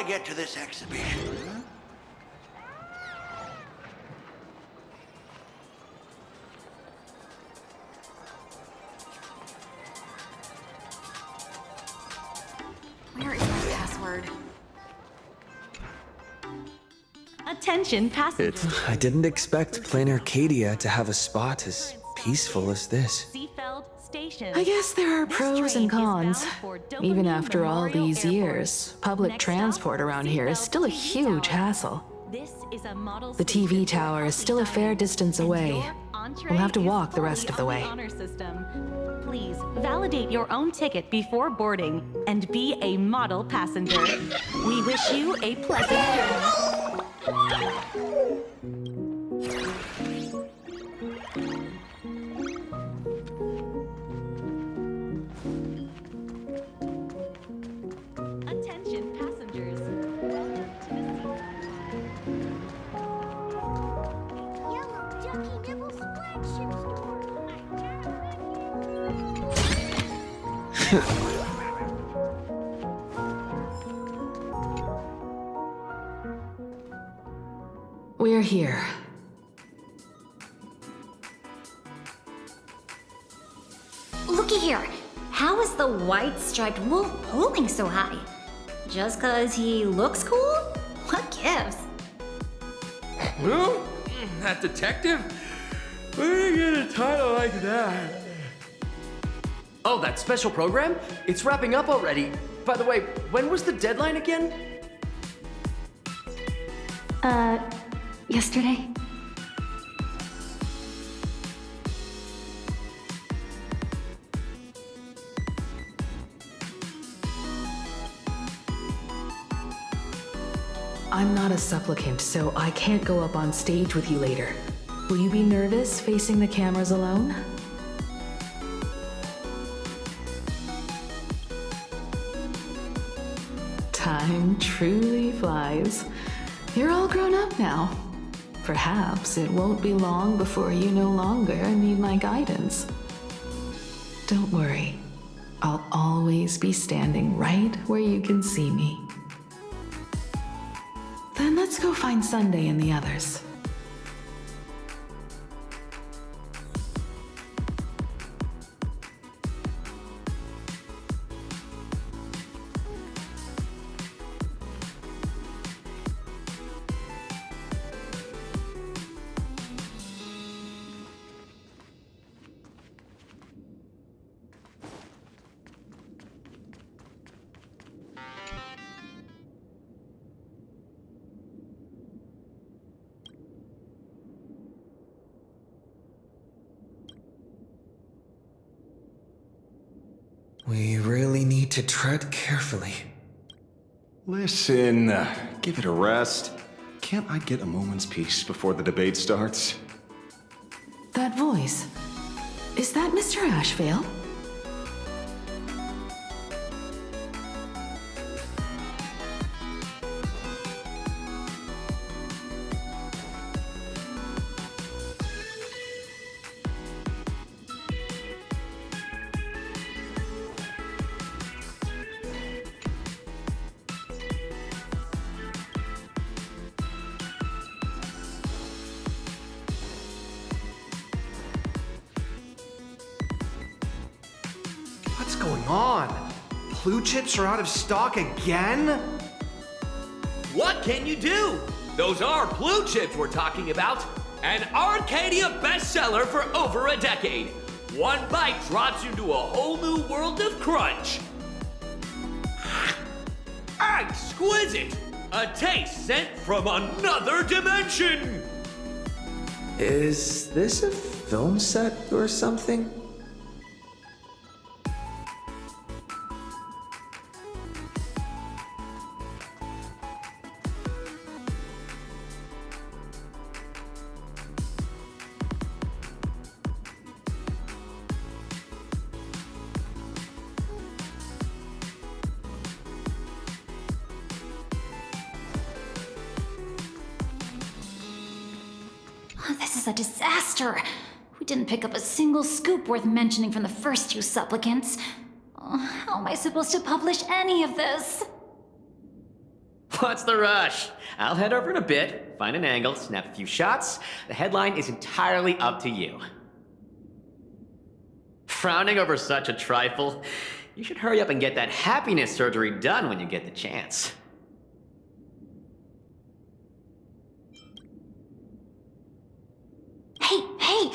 get to this exhibition? Where is my password? Attention passengers. I didn't expect Plain Arcadia to have a spot as peaceful as this. Seafeld Station. I guess there are This pros train and is cons. bound for Even Dopamine after all Memorial these Airport. years, public Next transport stop, around here is Seafeld still a TV huge Tower. hassle. This is a model The station TV for tower is still a fair hospitality, distance and away. your entree We'll have to is walk the fully rest of the on way. honor system. Please validate your own ticket before boarding and be a model passenger. We wish you a pleasant journey. Attention passengers. Welcome to the Yellow Ducky Nibble's flagship store. We're here. Looky here. How is the white striped wolf pulling so high? Just 'cause he looks cool? What gives? Who? That detective? Where did you get a title like that? Oh, that special program? It's wrapping up already. By the way, when was the deadline again? Yesterday? I'm not a supplicant, so I can't go up on stage with you later. Will you be nervous facing the cameras alone? Time truly flies. You're all grown up now. Perhaps it won't be long before you no longer need my guidance. Don't worry. I'll always be standing right where you can see me. Then let's go find Sunday and the others. We really need to tread carefully. Listen, give it a rest. Can't I get a moment's peace before the debate starts? That voice. Is that Mr. Ashvale? What's going on? Blue chips are out of stock again? What can you do? Those are blue chips we're talking about. An Arcadia bestseller for over a decade. One bite drops you into a whole new world of crunch. Exquisite! A taste sent from another dimension! Is this a film set or something? This is a disaster. We didn't pick up a single scoop worth mentioning from the first two supplicants. How am I supposed to publish any of this? What's the rush? I'll head over in a bit, find an angle, snap a few shots. The headline is entirely up to you. Frowning over such a trifle? You should hurry up and get that happiness surgery done when you get the chance. Hey,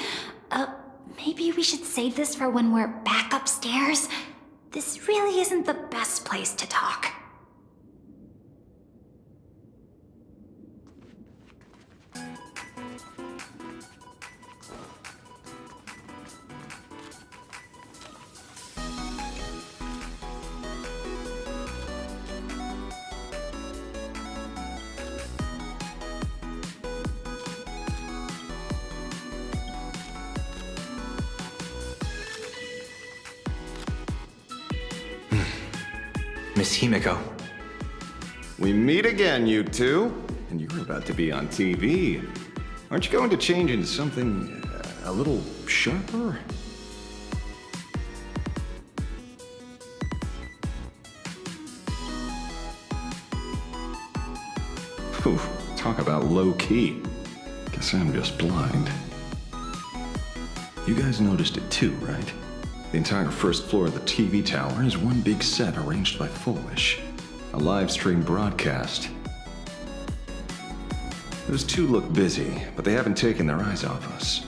maybe we should save this for when we're back upstairs? This really isn't the best place to talk. Miss Himiko. We meet again, you two. And you're about to be on TV. Aren't you going to change into something a little sharper? Whew, talk about low-key. Guess I'm just blind. You guys noticed it too, right? The entire first floor of the TV tower is one big set arranged by Foolish. A live stream broadcast. Those two look busy, but they haven't taken their eyes off us.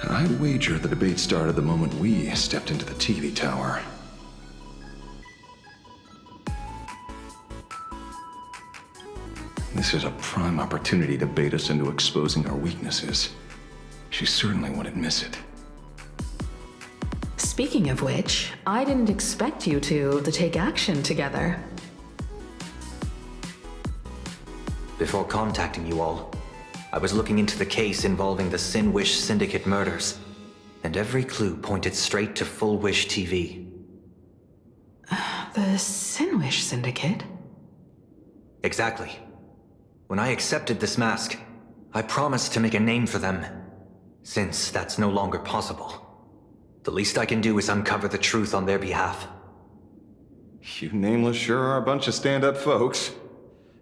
I'd wager the debate started the moment we stepped into the TV tower. This is a prime opportunity to bait us into exposing our weaknesses. She certainly wouldn't miss it. Speaking of which, I didn't expect you two to take action together. Before contacting you all, I was looking into the case involving the Sin Wish Syndicate murders, and every clue pointed straight to Full Wish TV. The Sin Wish Syndicate? Exactly. When I accepted this mask, I promised to make a name for them. Since that's no longer possible, the least I can do is uncover the truth on their behalf. You nameless sure are a bunch of stand-up folks.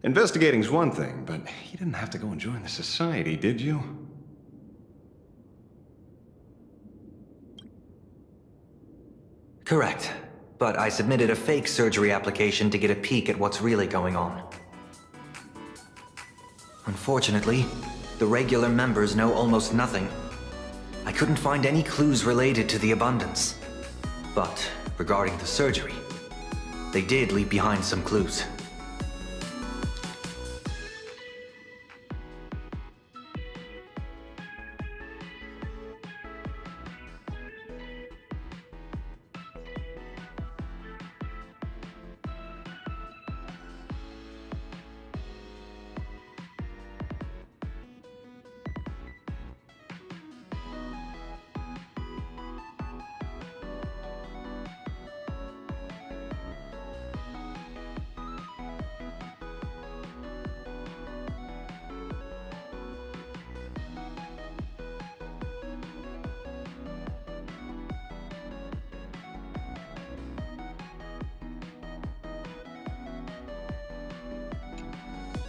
Investigating's one thing, but you didn't have to go and join the society, did you? Correct. But I submitted a fake surgery application to get a peek at what's really going on. Unfortunately, the regular members know almost nothing. I couldn't find any clues related to the abundance. But regarding the surgery, they did leave behind some clues.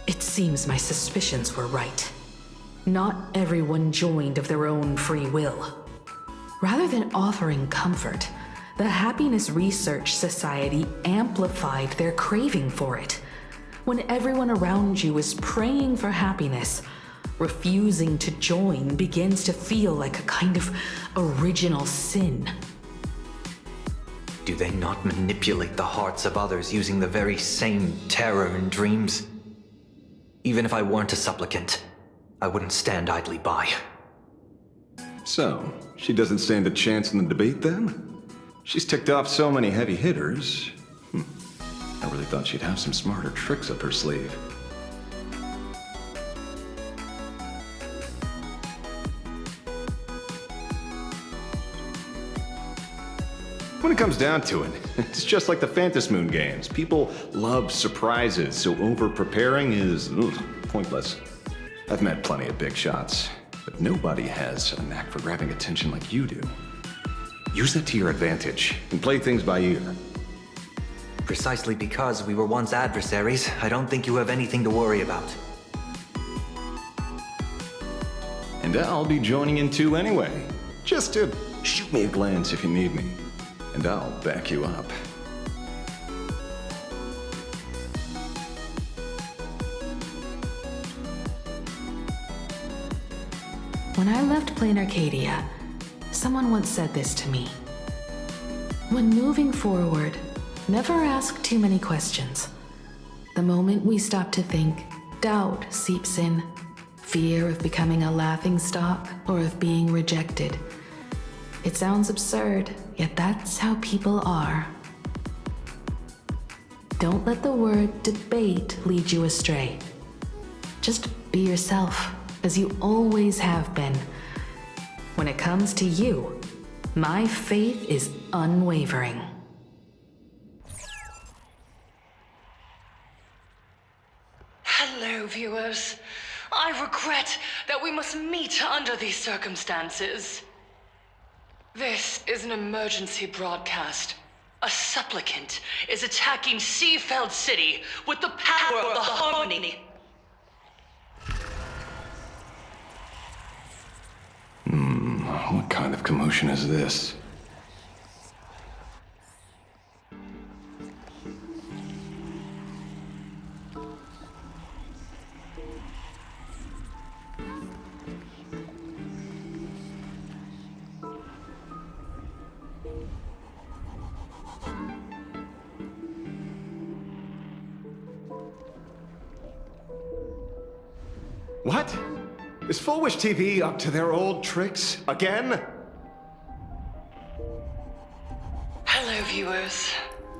It seems my suspicions were right. Not everyone joined of their own free will. Rather than offering comfort, the Happiness Research Society amplified their craving for it. When everyone around you is praying for happiness, refusing to join begins to feel like a kind of original sin. Do they not manipulate the hearts of others using the very same terror and dreams? Even if I weren't a supplicant, I wouldn't stand idly by. So, she doesn't stand a chance in the debate then? She's ticked off so many heavy hitters. I really thought she'd have some smarter tricks up her sleeve. When it comes down to it, it's just like the Phantom Moon games. People love surprises, so over-preparing is pointless. I've met plenty of big shots, but nobody has a knack for grabbing attention like you do. Use that to your advantage and play things by ear. Precisely because we were once adversaries, I don't think you have anything to worry about. And I'll be joining in too anyway. Just to shoot me a glance if you need me. And I'll back you up. When I left Plain Arcadia, someone once said this to me. When moving forward, never ask too many questions. The moment we stop to think, doubt seeps in. Fear of becoming a laughingstock or of being rejected. It sounds absurd, yet that's how people are. Don't let the word debate lead you astray. Just be yourself, as you always have been. When it comes to you, my faith is unwavering. Hello, viewers. I regret that we must meet under these circumstances. This is an emergency broadcast. A supplicant is attacking Seafeld City with the power of the Harmony. What kind of commotion is this? What? Is Full Wish TV up to their old tricks again? Hello, viewers.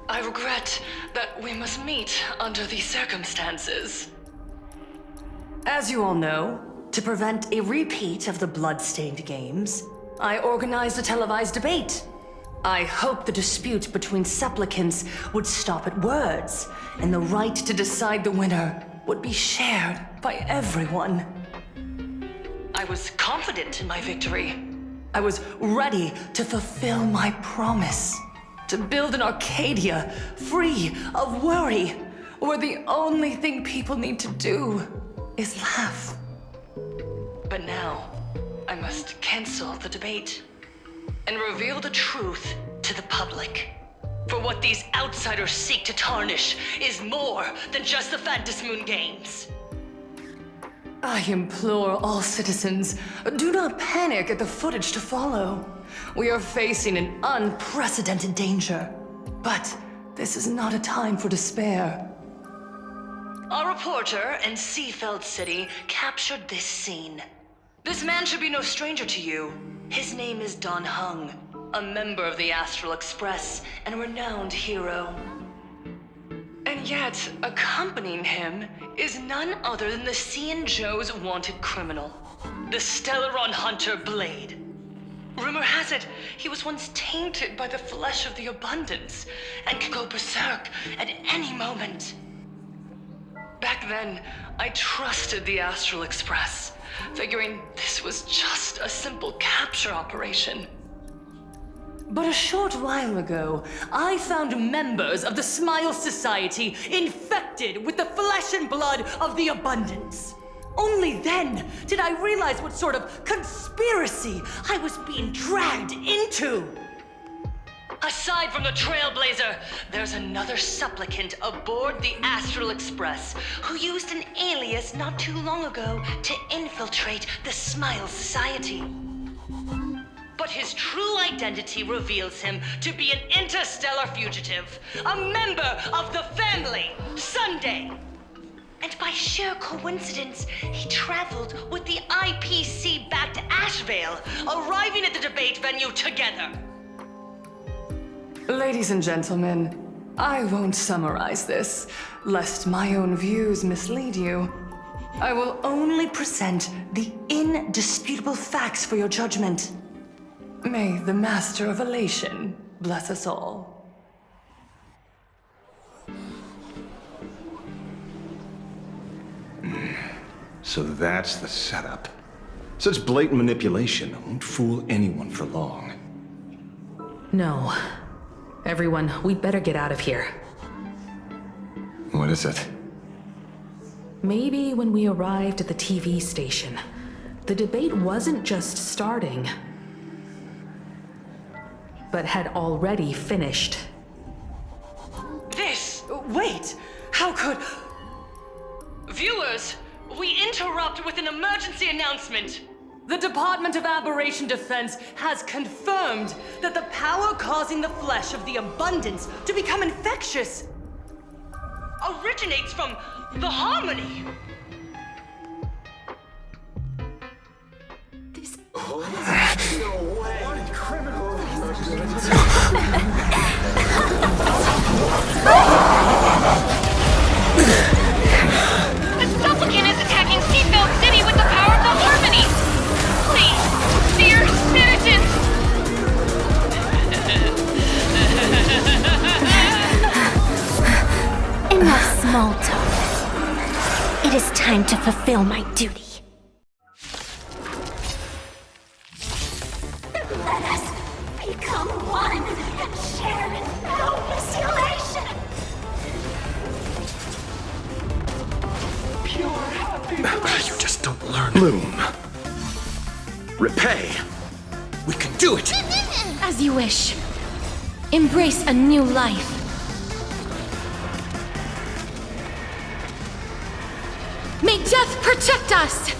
I regret that we must meet under these circumstances. As you all know, to prevent a repeat of the blood-stained games, I organized a televised debate. I hoped the dispute between supplicants would stop at words, and the right to decide the winner would be shared by everyone. I was confident in my victory. I was ready to fulfill my promise. To build an Arcadia free of worry, where the only thing people need to do is laugh. But now, I must cancel the debate and reveal the truth to the public. For what these outsiders seek to tarnish is more than just the Phantasmoon games. I implore all citizens, do not panic at the footage to follow. We are facing an unprecedented danger. But this is not a time for despair. Our reporter in Seafeld City captured this scene. This man should be no stranger to you. His name is Don Hung, a member of the Astral Express and a renowned hero. And yet, accompanying him is none other than the Cian Joe's wanted criminal, the Stellaron hunter Blade. Rumor has it, he was once tainted by the flesh of the Abundance and could go berserk at any moment. Back then, I trusted the Astral Express, figuring this was just a simple capture operation. But a short while ago, I found members of the Smile Society infected with the flesh and blood of the Abundance. Only then did I realize what sort of conspiracy I was being dragged into. Aside from the Trailblazer, there's another supplicant aboard the Astral Express who used an alias not too long ago to infiltrate the Smile Society. But his true identity reveals him to be an interstellar fugitive, a member of the family, Sunday. And by sheer coincidence, he traveled with the IPC back to Ashvale, arriving at the debate venue together. Ladies and gentlemen, I won't summarize this, lest my own views mislead you. I will only present the indisputable facts for your judgment. May the Master of Elation bless us all. So that's the setup. Such blatant manipulation won't fool anyone for long. No. Everyone, we'd better get out of here. What is it? Maybe when we arrived at the TV station, the debate wasn't just starting, but had already finished. Wait! How could... Viewers, we interrupt with an emergency announcement. The Department of Aberration Defense has confirmed that the power causing the flesh of the abundance to become infectious originates from the harmony. The supplicant is attacking Seatbelt City with the power of the harmony! Please, dear citizens! Enough small talk. It is time to fulfill my duty. Let us become one and share in boundless elation. You just don't learn. Bloom. Repay. We can do it. As you wish. Embrace a new life. May death protect us!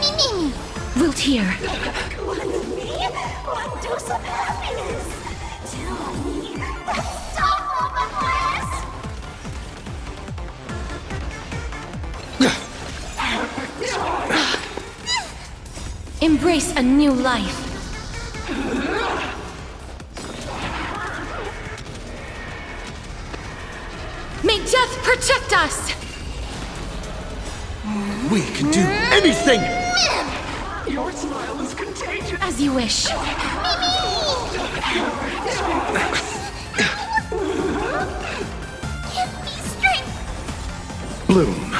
Me. Wilt hear. One me, one dose of happiness. Tell me, stop all the bliss! Embrace a new life. May death protect us! We can do anything! Your smile is contagious! As you wish. Give me strength! Bloom.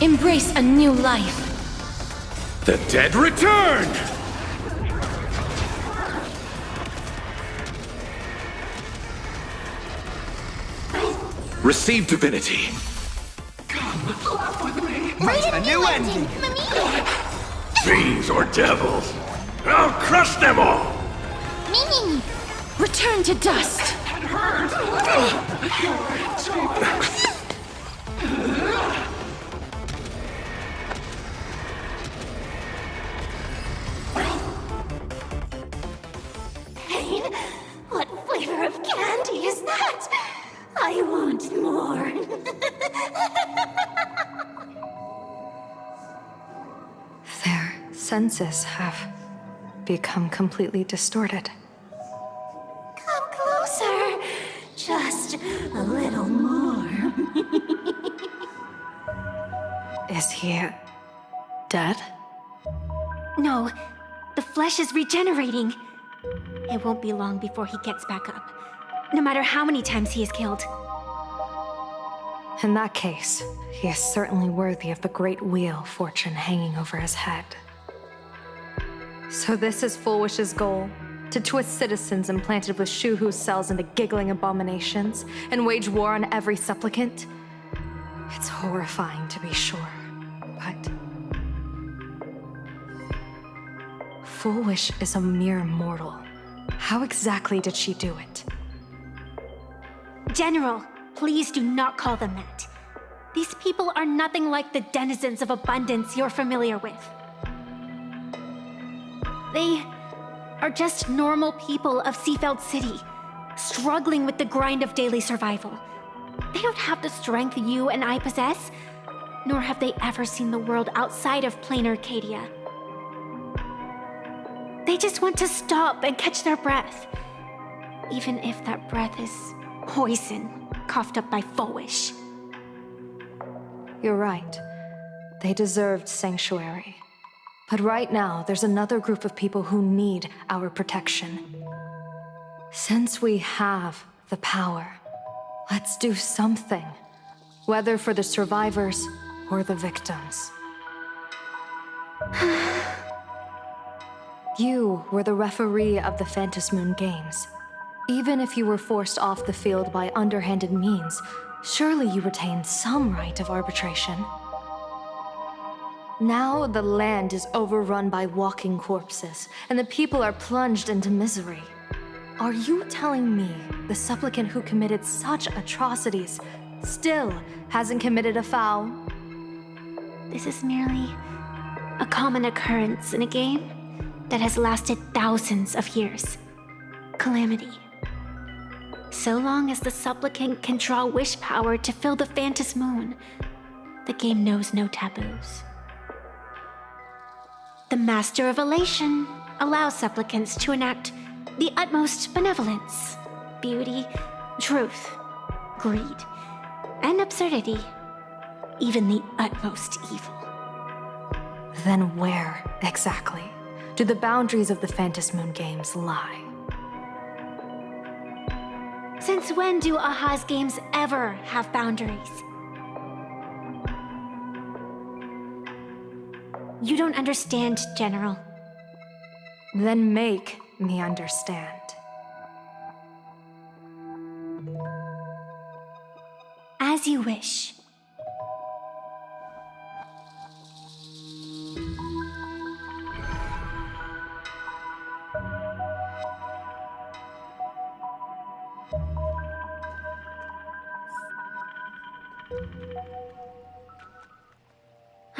Embrace a new life. The dead return! Receive divinity. A new ending! Fiends or devils? I'll crush them all! Me. Return to dust. Pain? What flavor of candy is that? I want more. Their senses have become completely distorted. Come closer. Just a little more. Is he dead? No, the flesh is regenerating. It won't be long before he gets back up, no matter how many times he is killed. In that case, he is certainly worthy of the great wheel fortune hanging over his head. So this is Full Wish's goal? To twist citizens implanted with Shuhu cells into giggling abominations and wage war on every supplicant? It's horrifying to be sure, but... Full Wish is a mere mortal. How exactly did she do it? General, please do not call them that. These people are nothing like the denizens of abundance you're familiar with. They are just normal people of Seafeld City, struggling with the grind of daily survival. They don't have the strength you and I possess, nor have they ever seen the world outside of plain Arcadia. They just want to stop and catch their breath, even if that breath is poison coughed up by Fowish. You're right. They deserved sanctuary. But right now, there's another group of people who need our protection. Since we have the power, let's do something. Whether for the survivors or the victims. You were the referee of the Phantasmoon Games. Even if you were forced off the field by underhanded means, surely you retain some right of arbitration. Now the land is overrun by walking corpses, and the people are plunged into misery. Are you telling me the supplicant who committed such atrocities still hasn't committed a foul? This is merely a common occurrence in a game that has lasted thousands of years. Calamity. So long as the supplicant can draw wish power to fill the Phantom Moon, the game knows no taboos. The Master of Elation allows supplicants to enact the utmost benevolence, beauty, truth, greed, and absurdity, even the utmost evil. Then where, exactly, do the boundaries of the Phantom Moon games lie? Since when do Aha's games ever have boundaries? You don't understand, General. Then make me understand. As you wish.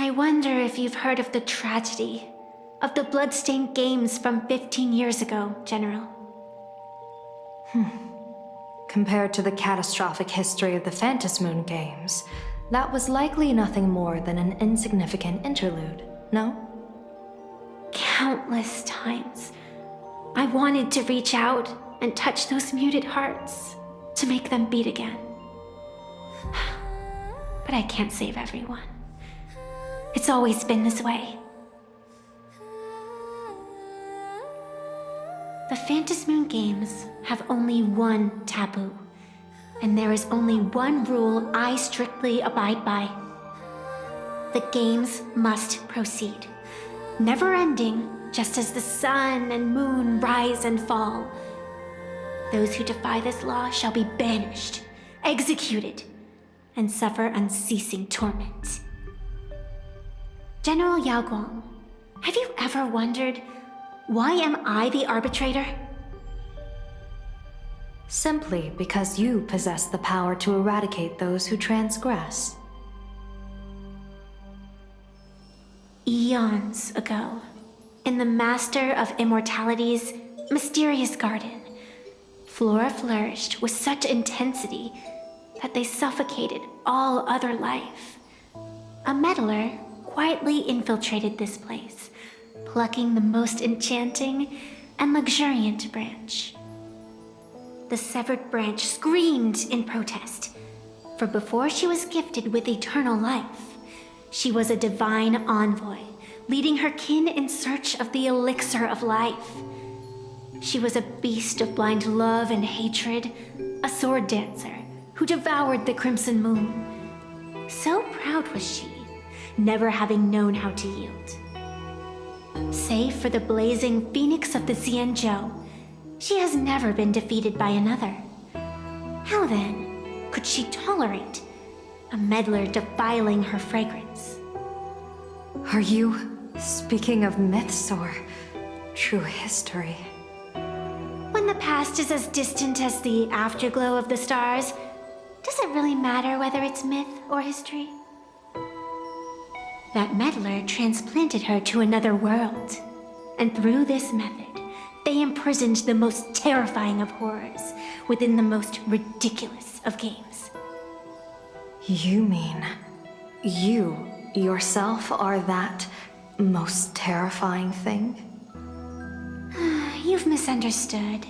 I wonder if you've heard of the tragedy of the bloodstained games from 15 years ago, General. Compared to the catastrophic history of the Phantom Moon games, that was likely nothing more than an insignificant interlude, no? Countless times, I wanted to reach out and touch those muted hearts to make them beat again. But I can't save everyone. It's always been this way. The Phantom Moon games have only one taboo, and there is only one rule I strictly abide by. The games must proceed, never ending just as the sun and moon rise and fall. Those who defy this law shall be banished, executed, and suffer unceasing torment. General Yao Guang, have you ever wondered, why am I the arbitrator? Simply because you possess the power to eradicate those who transgress. Eons ago, in the Master of Immortality's mysterious garden, flora flourished with such intensity that they suffocated all other life. A meddler quietly infiltrated this place, plucking the most enchanting and luxuriant branch. The severed branch screamed in protest, for before she was gifted with eternal life, she was a divine envoy, leading her kin in search of the elixir of life. She was a beast of blind love and hatred, a sword dancer who devoured the crimson moon. So proud was she, never having known how to yield. Save for the blazing phoenix of the Xianzhou, she has never been defeated by another. How then could she tolerate a meddler defiling her fragrance? Are you speaking of myths or true history? When the past is as distant as the afterglow of the stars, does it really matter whether it's myth or history? That meddler transplanted her to another world, and through this method, they imprisoned the most terrifying of horrors within the most ridiculous of games. You mean you yourself are that most terrifying thing? You've misunderstood.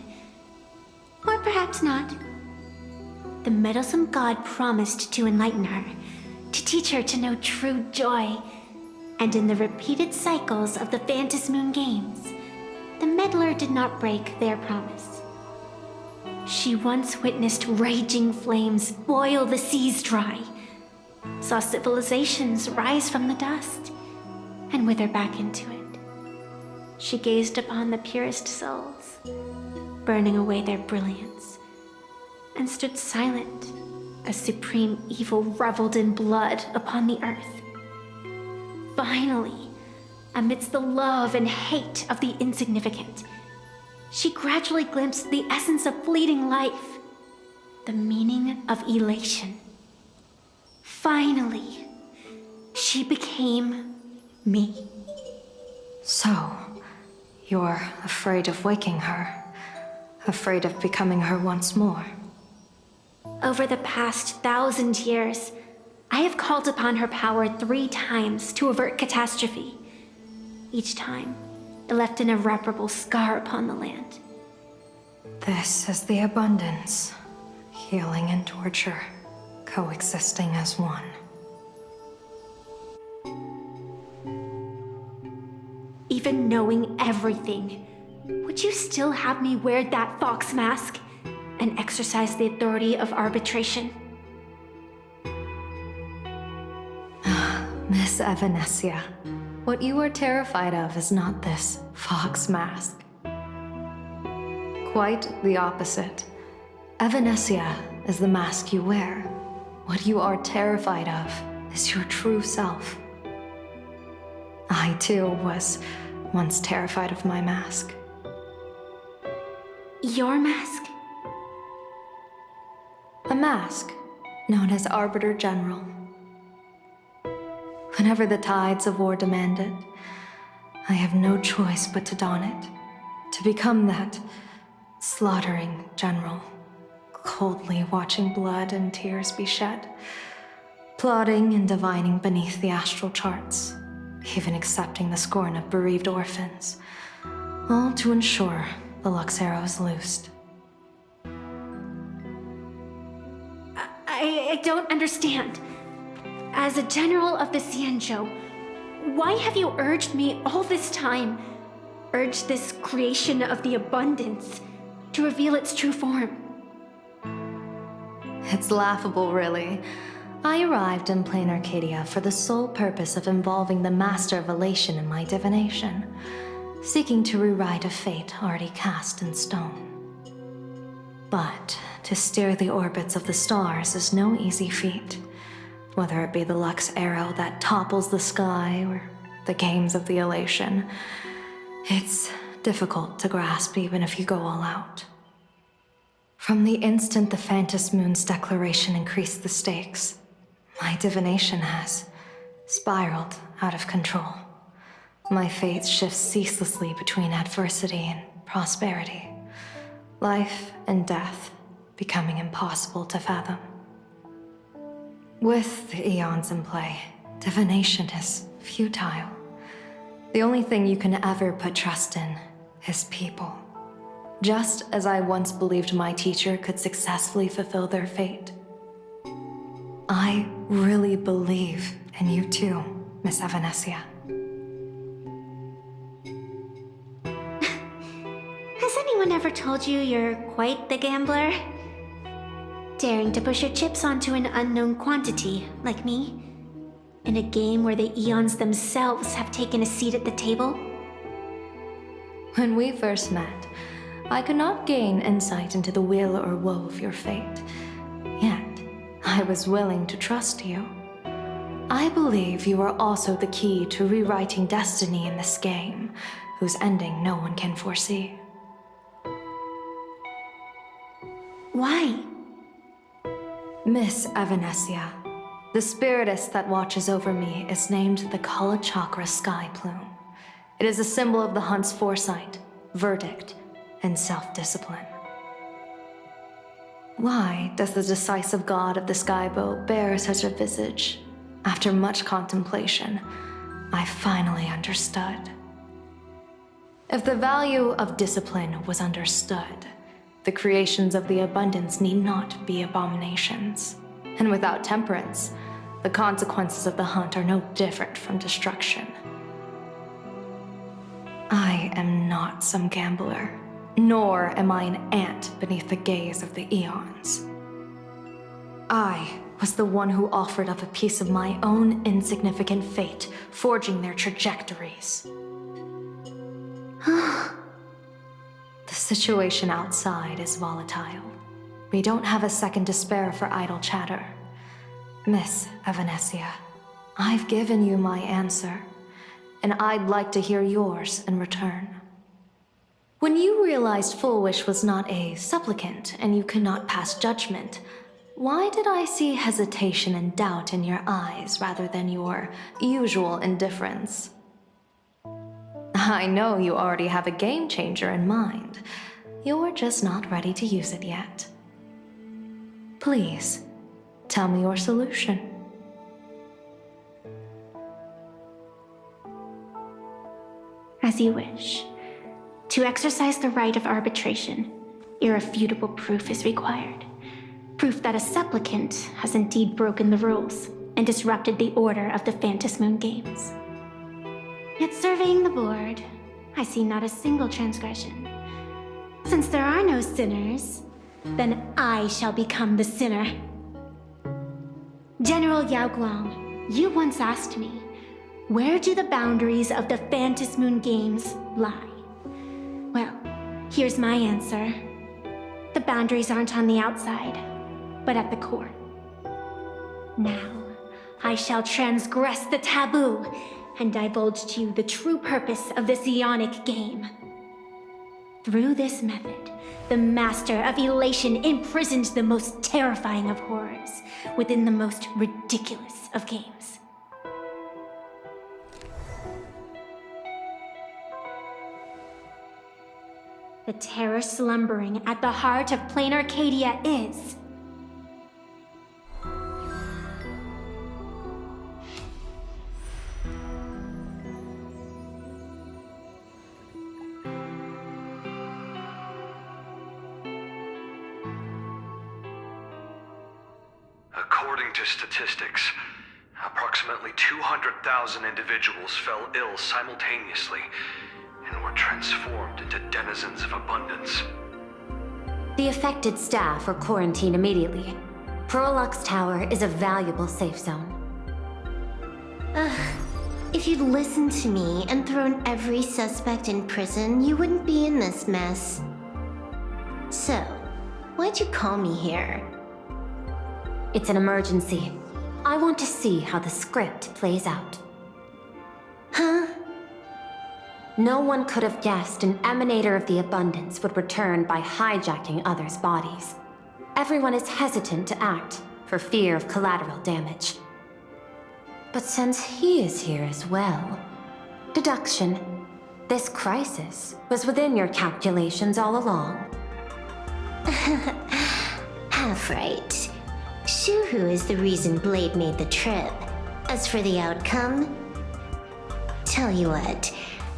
Or perhaps not. The meddlesome god promised to enlighten her, to teach her to know true joy. And in the repeated cycles of the Phantom Moon games, the meddler did not break their promise. She once witnessed raging flames boil the seas dry, saw civilizations rise from the dust, and wither back into it. She gazed upon the purest souls, burning away their brilliance, and stood silent as supreme evil reveled in blood upon the earth. Finally, amidst the love and hate of the insignificant, she gradually glimpsed the essence of fleeting life, the meaning of elation. Finally, she became me. So, you're afraid of waking her, afraid of becoming her once more. Over the past 1,000 years, I have called upon her power 3 times to avert catastrophe. Each time, it left an irreparable scar upon the land. This is the abundance, healing and torture, coexisting as one. Even knowing everything, would you still have me wear that fox mask and exercise the authority of arbitration? Miss Evanesia, what you are terrified of is not this fox mask. Quite the opposite. Evanesia is the mask you wear. What you are terrified of is your true self. I too was once terrified of my mask. Your mask? A mask known as Arbiter General. Whenever the tides of war demand it, I have no choice but to don it, to become that slaughtering general, coldly watching blood and tears be shed, plotting and divining beneath the astral charts, even accepting the scorn of bereaved orphans, all to ensure the Luxero is loosed. I don't understand. As a general of the Xianzhou, why have you urged me all this time, urged this creation of the abundance, to reveal its true form? It's laughable, really. I arrived in plain Arcadia for the sole purpose of involving the Master of Elation in my divination, seeking to rewrite a fate already cast in stone. But to steer the orbits of the stars is no easy feat, whether it be the Lux arrow that topples the sky or the games of the Elation. It's difficult to grasp even if you go all out. From the instant the Phantom Moon's declaration increased the stakes, my divination has spiraled out of control. My fate shifts ceaselessly between adversity and prosperity, life and death becoming impossible to fathom. With the eons in play, divination is futile. The only thing you can ever put trust in is people. Just as I once believed my teacher could successfully fulfill their fate. I really believe in you too, Miss Evanesia. Has anyone ever told you you're quite the gambler? Daring to push your chips onto an unknown quantity, like me, in a game where the eons themselves have taken a seat at the table? When we first met, I could not gain insight into the will or woe of your fate. Yet, I was willing to trust you. I believe you are also the key to rewriting destiny in this game, whose ending no one can foresee. Why? Miss Evanesia, the spiritess that watches over me is named the Kala Chakra Sky Plume. It is a symbol of the hunt's foresight, verdict, and self-discipline. Why does the decisive god of the skyboat bear such a visage? After much contemplation, I finally understood. If the value of discipline was understood, the creations of the abundance need not be abominations. And without temperance, the consequences of the hunt are no different from destruction. I am not some gambler, nor am I an ant beneath the gaze of the eons. I was the one who offered up a piece of my own insignificant fate, forging their trajectories. The situation outside is volatile. We don't have a second to spare for idle chatter. Miss Evanesia, I've given you my answer, and I'd like to hear yours in return. When you realized Full Wish was not a supplicant and you could not pass judgment, why did I see hesitation and doubt in your eyes rather than your usual indifference? I know you already have a game changer in mind. You're just not ready to use it yet. Please, tell me your solution. As you wish. To exercise the right of arbitration, irrefutable proof is required. Proof that a supplicant has indeed broken the rules and disrupted the order of the Phantom Moon Games. Yet surveying the board, I see not a single transgression. Since there are no sinners, then I shall become the sinner. General Yao Guang, you once asked me, where do the boundaries of the Phantom Moon Games lie? Well, here's my answer. The boundaries aren't on the outside, but at the core. Now, I shall transgress the taboo and divulge to you the true purpose of this Ionic game. Through this method, the Master of Elation imprisoned the most terrifying of horrors within the most ridiculous of games. The terror slumbering at the heart of plain Arcadia is... According to statistics, approximately 200,000 individuals fell ill simultaneously and were transformed into denizens of abundance. The affected staff were quarantined immediately. Prolux Tower is a valuable safe zone. If you'd listened to me and thrown every suspect in prison, you wouldn't be in this mess. So, why'd you call me here? It's an emergency. I want to see how the script plays out. Huh? No one could have guessed an emanator of the abundance would return by hijacking others' bodies. Everyone is hesitant to act for fear of collateral damage. But since he is here as well, deduction. This crisis was within your calculations all along. Half right. Shuhu is the reason Blade made the trip. As for the outcome, tell you what,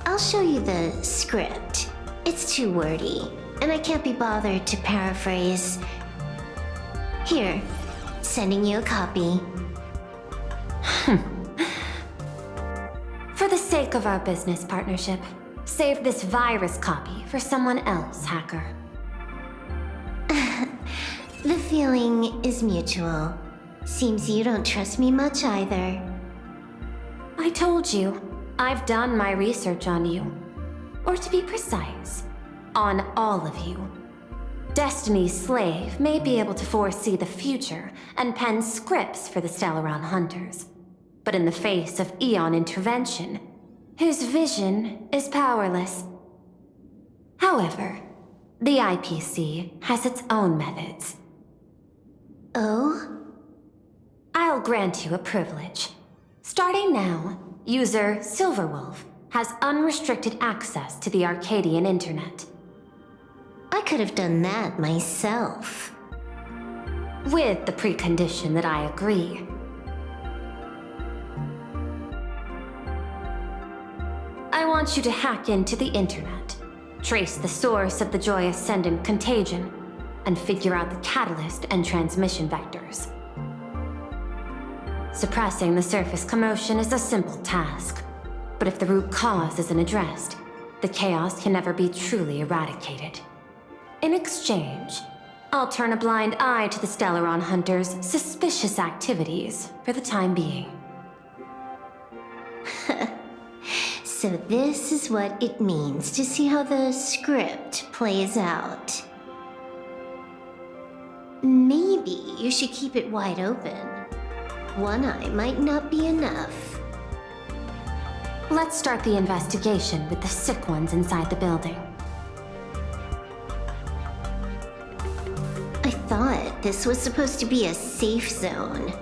I'll show you the script. It's too wordy, and I can't be bothered to paraphrase. Here, sending you a copy. For the sake of our business partnership, save this virus copy for someone else, hacker. The feeling is mutual. Seems you don't trust me much either. I told you, I've done my research on you. Or to be precise, on all of you. Destiny's slave may be able to foresee the future and pen scripts for the Stellaron hunters. But in the face of Eon intervention, his vision is powerless. However, the IPC has its own methods. Oh? I'll grant you a privilege. Starting now, user Silverwolf has unrestricted access to the Arcadian internet. I could have done that myself. With the precondition that I agree. I want you to hack into the internet, trace the source of the Joy Ascendant contagion, and figure out the catalyst and transmission vectors. Suppressing the surface commotion is a simple task, but if the root cause isn't addressed, the chaos can never be truly eradicated. In exchange, I'll turn a blind eye to the Stellaron hunters' suspicious activities for the time being. So this is what it means to see how the script plays out. Maybe you should keep it wide open. One eye might not be enough. Let's start the investigation with the sick ones inside the building. I thought this was supposed to be a safe zone.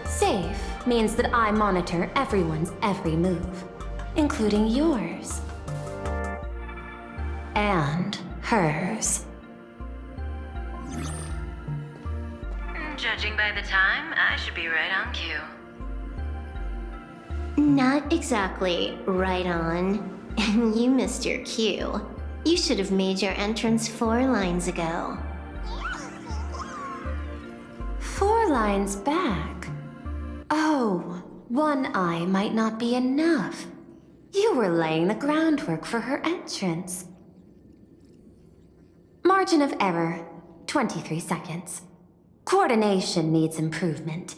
Safe means that I monitor everyone's every move, including yours. And hers. Judging by the time, I should be right on cue. Not exactly right on. You missed your cue. You should have made your entrance 4 lines ago. 4 lines back? Oh, one eye might not be enough. You were laying the groundwork for her entrance. Margin of error, 23 seconds. Coordination needs improvement.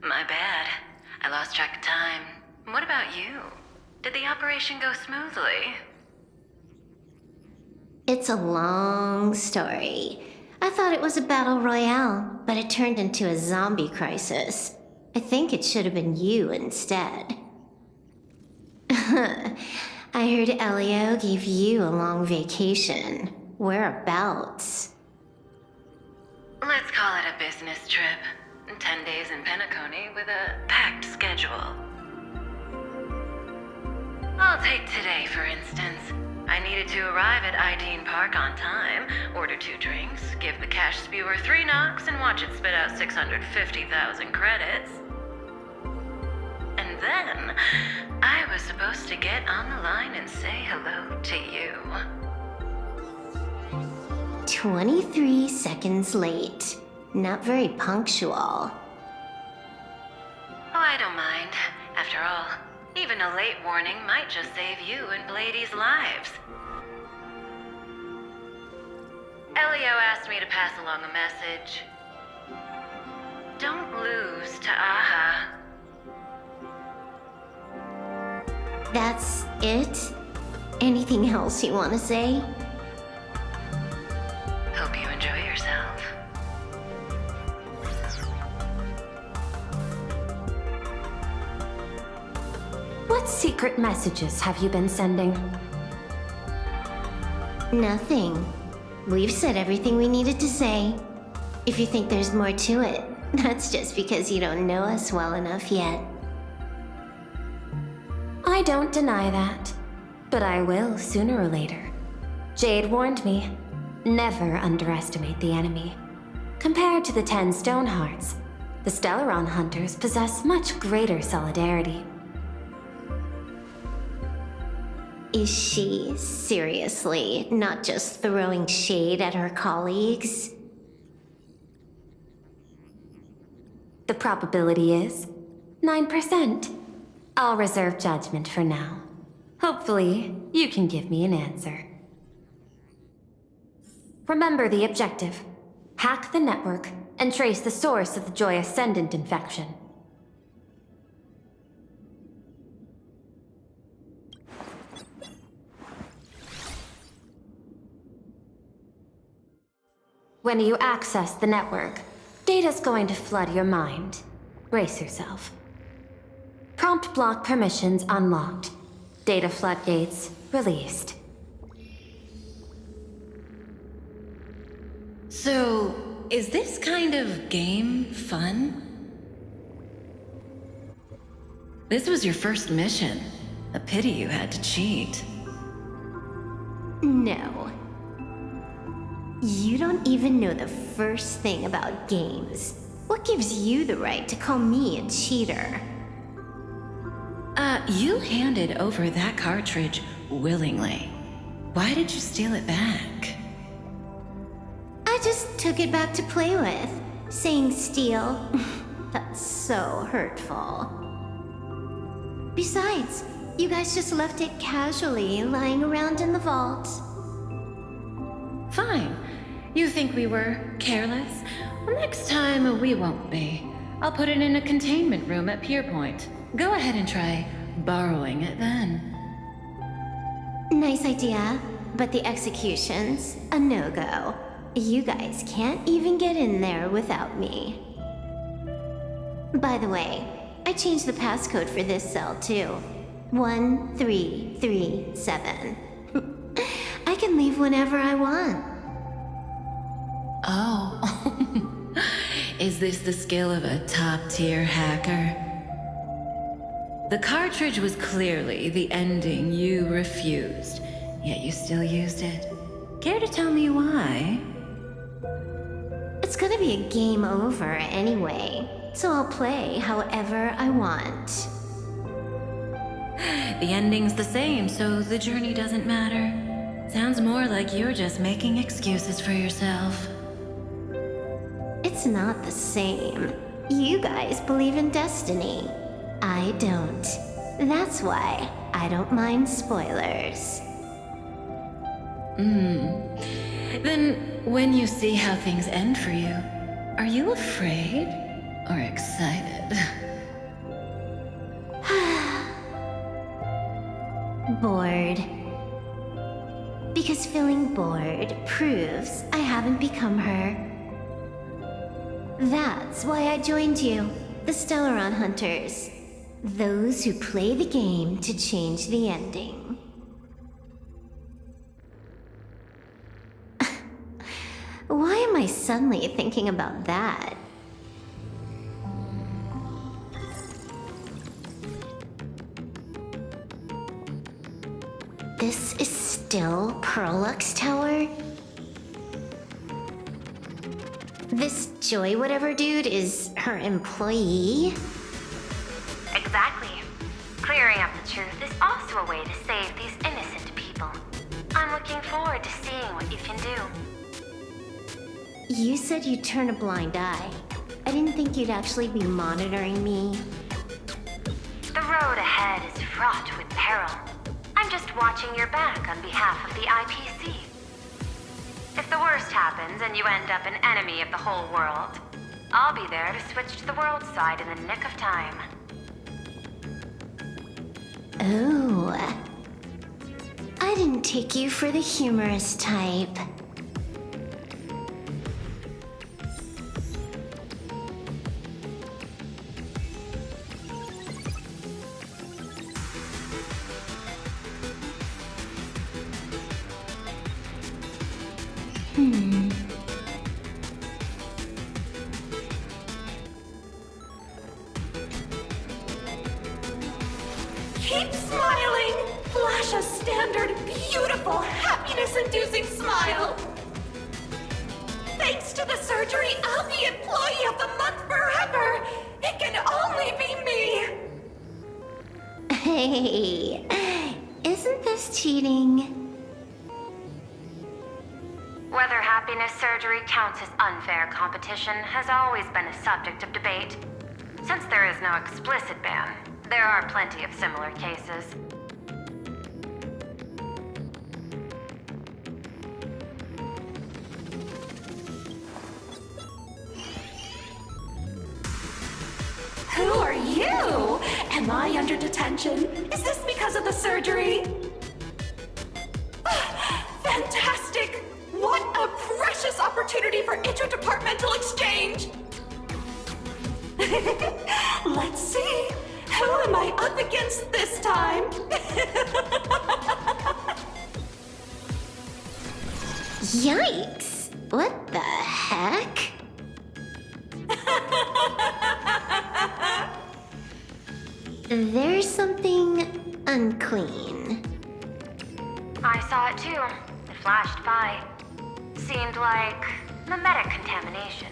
My bad. I lost track of time. What about you? Did the operation go smoothly? It's a long story. I thought it was a battle royale, but it turned into a zombie crisis. I think it should have been you instead. I heard Elio gave you a long vacation. Whereabouts? Let's call it a business trip. 10 days in Penacony with a packed schedule. I'll take today, for instance. I needed to arrive at Ideen Park on time, order 2 drinks, give the cash spewer 3 knocks, and watch it spit out 650,000 credits. And then, I was supposed to get on the line and say hello to you. 23 seconds late. Not very punctual. Oh, I don't mind. After all, even a late warning might just save you and Blady's lives. Elio asked me to pass along a message. Don't lose to Aha. That's it? Anything else you want to say? Hope you enjoy yourself. What secret messages have you been sending? Nothing. We've said everything we needed to say. If you think there's more to it, that's just because you don't know us well enough yet. I don't deny that, but I will sooner or later. Jade warned me, never underestimate the enemy. Compared to the 10 Stone Hearts, the Stellaron Hunters possess much greater solidarity. Is she seriously not just throwing shade at her colleagues? The probability is 9%. I'll reserve judgment for now. Hopefully, you can give me an answer. Remember the objective. Hack the network and trace the source of the Joy Ascendant infection. When you access the network, data's going to flood your mind. Brace yourself. Prompt block permissions unlocked. Data floodgates released. So, is this kind of game fun? This was your first mission. A pity you had to cheat. No. You don't even know the first thing about games. What gives you the right to call me a cheater? You handed over that cartridge willingly. Why did you steal it back? I just took it back to play with. Saying steal, that's so hurtful. Besides, you guys just left it casually lying around in the vault. Fine. You think we were careless? Next time, we won't be. I'll put it in a containment room at Pier Point. Go ahead and try borrowing it then. Nice idea, but the execution's a no-go. You guys can't even get in there without me. By the way, I changed the passcode for this cell too. 1337. I can leave whenever I want. Oh. Is this the skill of a top-tier hacker? The cartridge was clearly the ending you refused, yet you still used it. Care to tell me why? It's gonna be a game over anyway, so I'll play however I want. The ending's the same, so the journey doesn't matter. Sounds more like you're just making excuses for yourself. It's not the same. You guys believe in destiny. I don't. That's why I don't mind spoilers. Then, when you see how things end for you, are you afraid or excited? Bored. Because feeling bored proves I haven't become her. That's why I joined you, the Stellaron Hunters. Those who play the game to change the ending. Why am I suddenly thinking about that? This is still Perlux Tower? This Joy whatever dude is her employee? Exactly. Clearing up the truth is also a way to save these innocent people. I'm looking forward to seeing what you can do. You said you'd turn a blind eye. I didn't think you'd actually be monitoring me. The road ahead is fraught with peril. I'm just watching your back on behalf of the IPC. If the worst happens and you end up an enemy of the whole world, I'll be there to switch to the world side in the nick of time. Oh. I didn't take you for the humorous type. Keep smiling! Flash a standard, beautiful, happiness-inducing smile! Thanks to the surgery, I'll be Employee of the Month forever! It can only be me! Hey, isn't this cheating? Whether happiness surgery counts as unfair competition has always been a subject of debate. Since there is no explicit ban, there are plenty of similar cases. Who are you? Am I under detention? Is this because of the surgery? Fantastic! What a precious opportunity for interdepartmental exchange! Let's see. Who am I up against this time? Yikes! What the heck? There's something unclean. I saw it too. It flashed by. Seemed like mimetic contamination.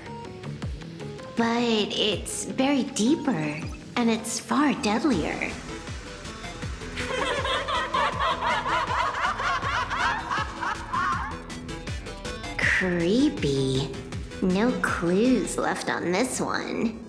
But it's buried deeper, and it's far deadlier. Creepy. No clues left on this one.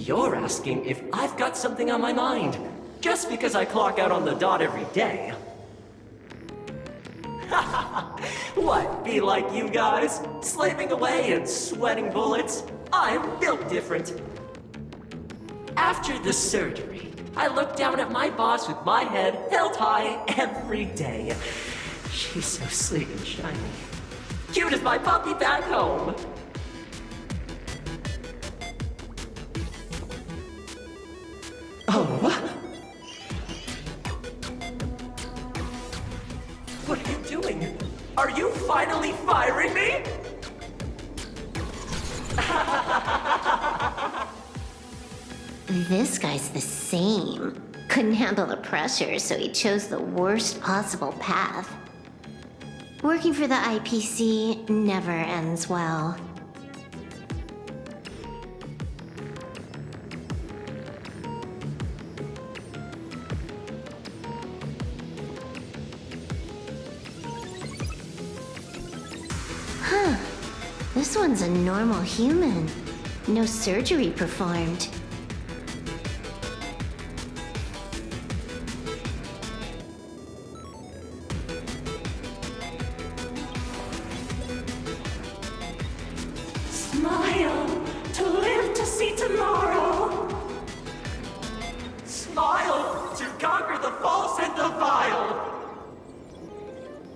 You're asking if I've got something on my mind, just because I clock out on the dot every day. What, be like you guys? Slaving away and sweating bullets? I'm built different. After the surgery, I look down at my boss with my head held high every day. She's so sleek and shiny. Cute as my puppy back home. Oh. What are you doing? Are you finally firing me? This guy's the same. Couldn't handle the pressure, so he chose the worst possible path. Working for the IPC never ends well. Huh. This one's a normal human. No surgery performed. Smile to live to see tomorrow. Smile to conquer the false and the vile.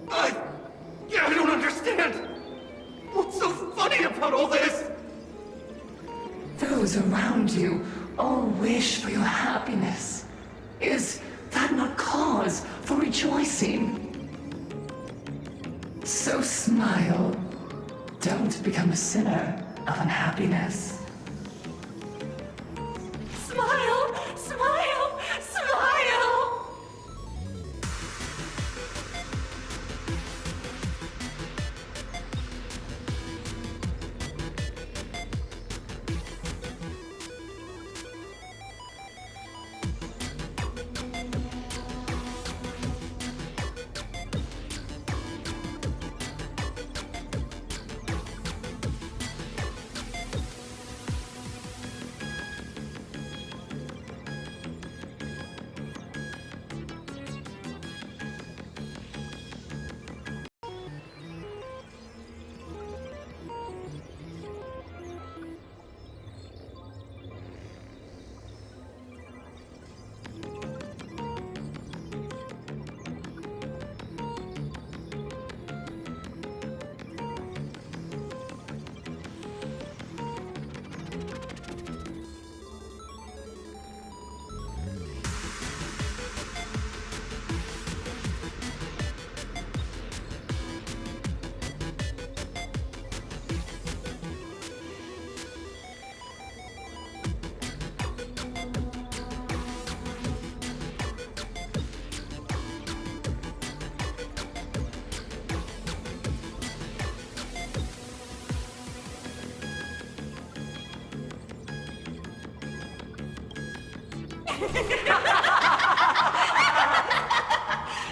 I don't understand. What's so funny about all this? Those around you all wish for your happiness. Is that not cause for rejoicing? So smile. Don't become a sinner of unhappiness. Smile, smile, smile.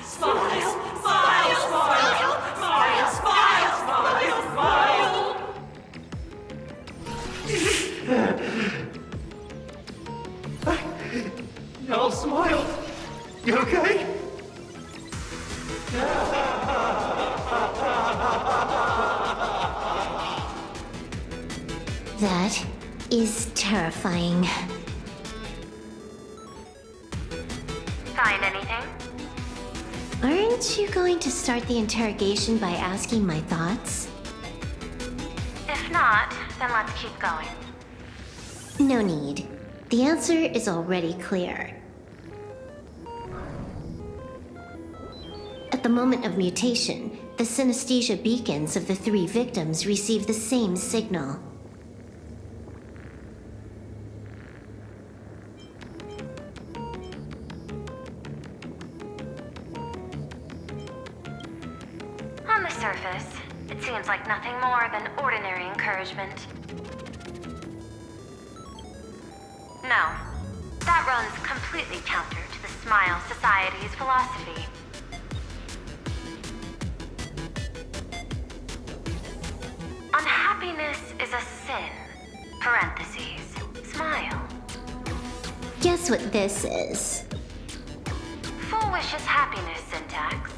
Smile, smile, smile, smile, smile, smile, smile. No, smile. You okay? That is terrifying. Find anything? Aren't you going to start the interrogation by asking my thoughts? If not, then let's keep going. No need. The answer is already clear. At the moment of mutation, the synesthesia beacons of the 3 victims receive the same signal. On the surface, it seems like nothing more than ordinary encouragement. No, that runs completely counter to the Smile Society's philosophy. Unhappiness is a sin. Parentheses. Smile. Guess what this is? Full Wish's happiness syntax.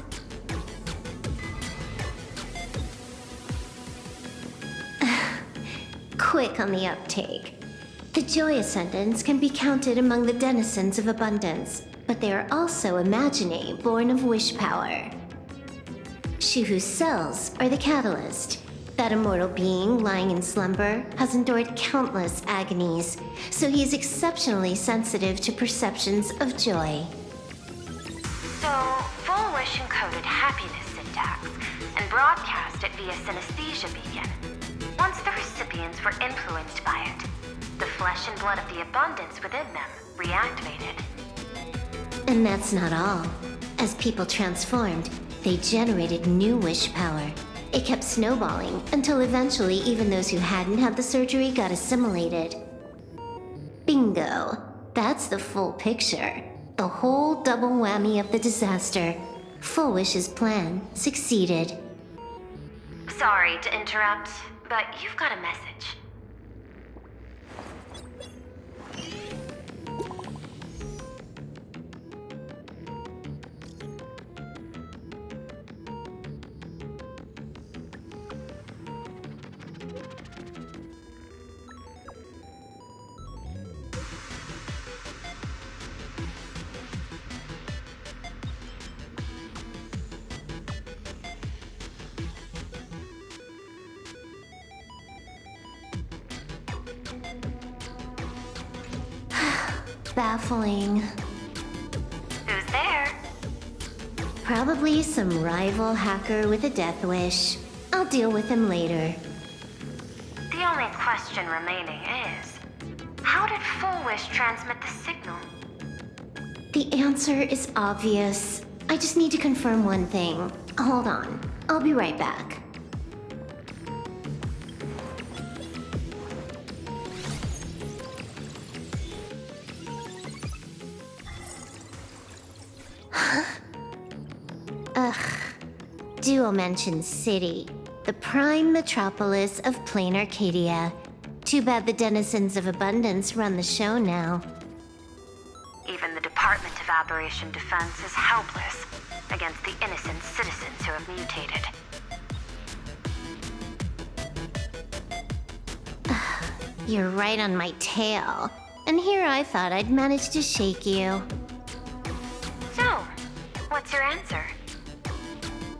Quick on the uptake. The Joy Ascendants can be counted among the denizens of abundance, but they are also imaginae born of wish power. Shuhu's cells are the catalyst. That immortal being lying in slumber has endured countless agonies, so he is exceptionally sensitive to perceptions of joy. So, Full Wish encoded happiness syntax and broadcast it via synesthesia beacon. Once the recipients were influenced by it, the flesh and blood of the abundance within them reactivated. And that's not all. As people transformed, they generated new wish power. It kept snowballing until eventually even those who hadn't had the surgery got assimilated. Bingo. That's the full picture. The whole double whammy of the disaster. Full Wish's plan succeeded. Sorry to interrupt, but you've got a message. Baffling. Who's there? Probably some rival hacker with a death wish. I'll deal with him later. The only question remaining is, how did Full Wish transmit the signal? The answer is obvious. I just need to confirm one thing. Hold on. I'll be right back. Dual-Mention City, the prime metropolis of plain Arcadia. Too bad the denizens of abundance run the show now. Even the Department of Aberration Defense is helpless against the innocent citizens who have mutated. You're right on my tail. And here I thought I'd manage to shake you. So, what's your answer?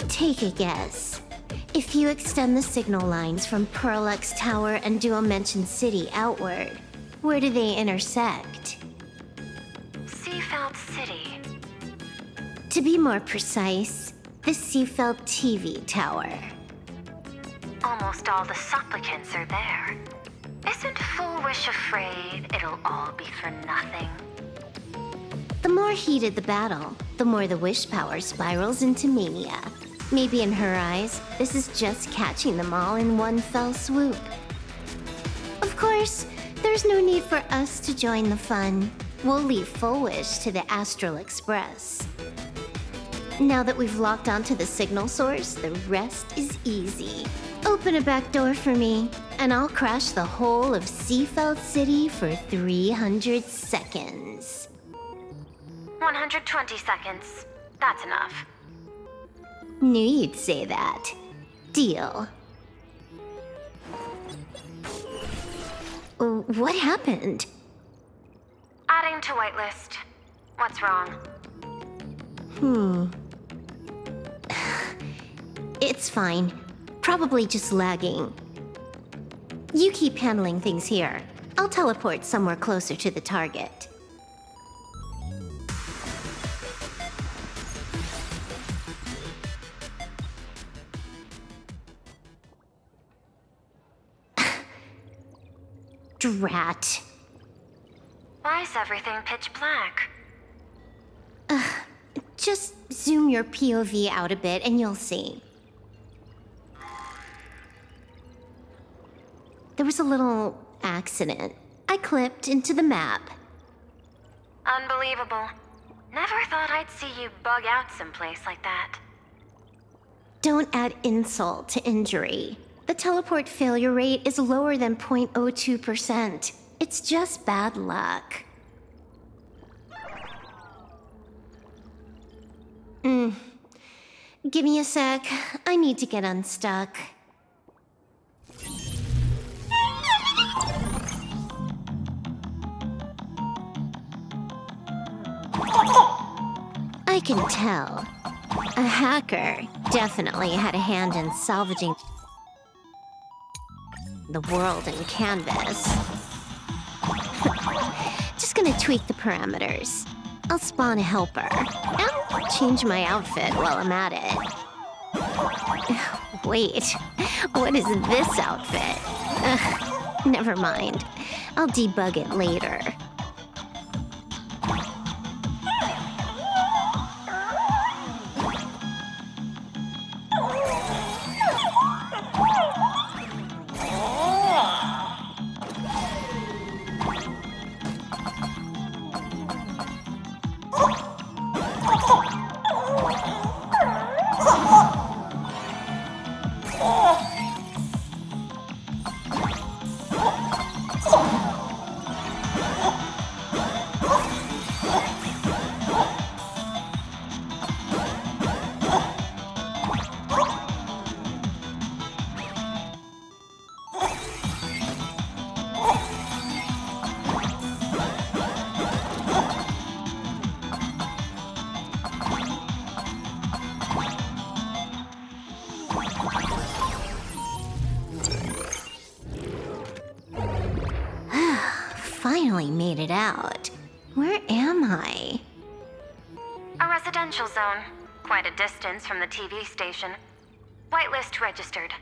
Take a guess. If you extend the signal lines from Pearl-X Tower and Dual-Mention City outward, where do they intersect? Seafeld City. To be more precise, the Seafeld TV Tower. Almost all the supplicants are there. Isn't Full Wish afraid it'll all be for nothing? The more heated the battle, the more the wish power spirals into mania. Maybe in her eyes, this is just catching them all in one fell swoop. Of course, there's no need for us to join the fun. We'll leave Full Wish to the Astral Express. Now that we've locked onto the signal source, the rest is easy. Open a back door for me, and I'll crash the whole of Seafeld City for 300 seconds. 120 seconds. That's enough. Knew you'd say that. Deal. What happened? Adding to whitelist. What's wrong? It's fine. Probably just lagging. You keep handling things here. I'll teleport somewhere closer to the target. Drat. Why is everything pitch black? Just zoom your POV out a bit and you'll see. There was a little accident. I clipped into the map. Unbelievable. Never thought I'd see you bug out someplace like that. Don't add insult to injury. The teleport failure rate is lower than 0.02%. It's just bad luck. Give me a sec. I need to get unstuck. I can tell. A hacker definitely had a hand in salvaging the world in Canvas. Just gonna tweak the parameters. I'll spawn a helper. And change my outfit while I'm at it. Wait, what is this outfit? Never mind. I'll debug it later. Finally made it out. Where am I? A residential zone. Quite a distance from the TV station. Whitelist registered.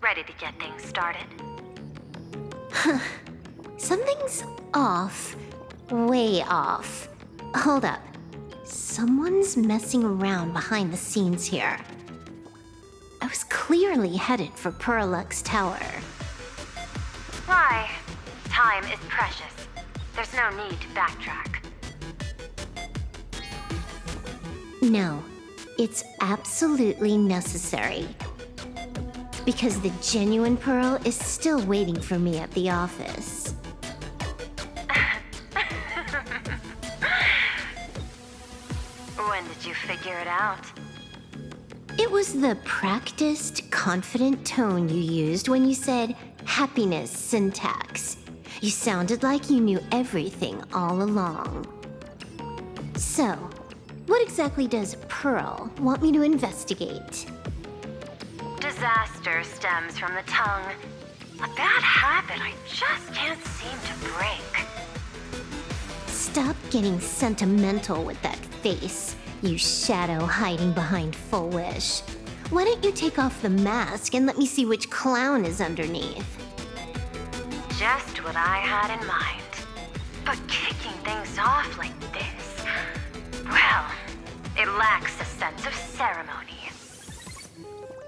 Ready to get things started. Something's off. Way off. Hold up. Someone's messing around behind the scenes here. I was clearly headed for Perlux Tower. Why? Time is precious. There's no need to backtrack. No, it's absolutely necessary. Because the genuine Pearl is still waiting for me at the office. When did you figure it out? It was the practiced, confident tone you used when you said happiness syntax. You sounded like you knew everything all along. So, what exactly does Pearl want me to investigate? Disaster stems from the tongue. A bad habit I just can't seem to break. Stop getting sentimental with that face, you shadow hiding behind Full Wish. Why don't you take off the mask and let me see which clown is underneath? Just what I had in mind. But kicking things off like this, well, it lacks a sense of ceremony.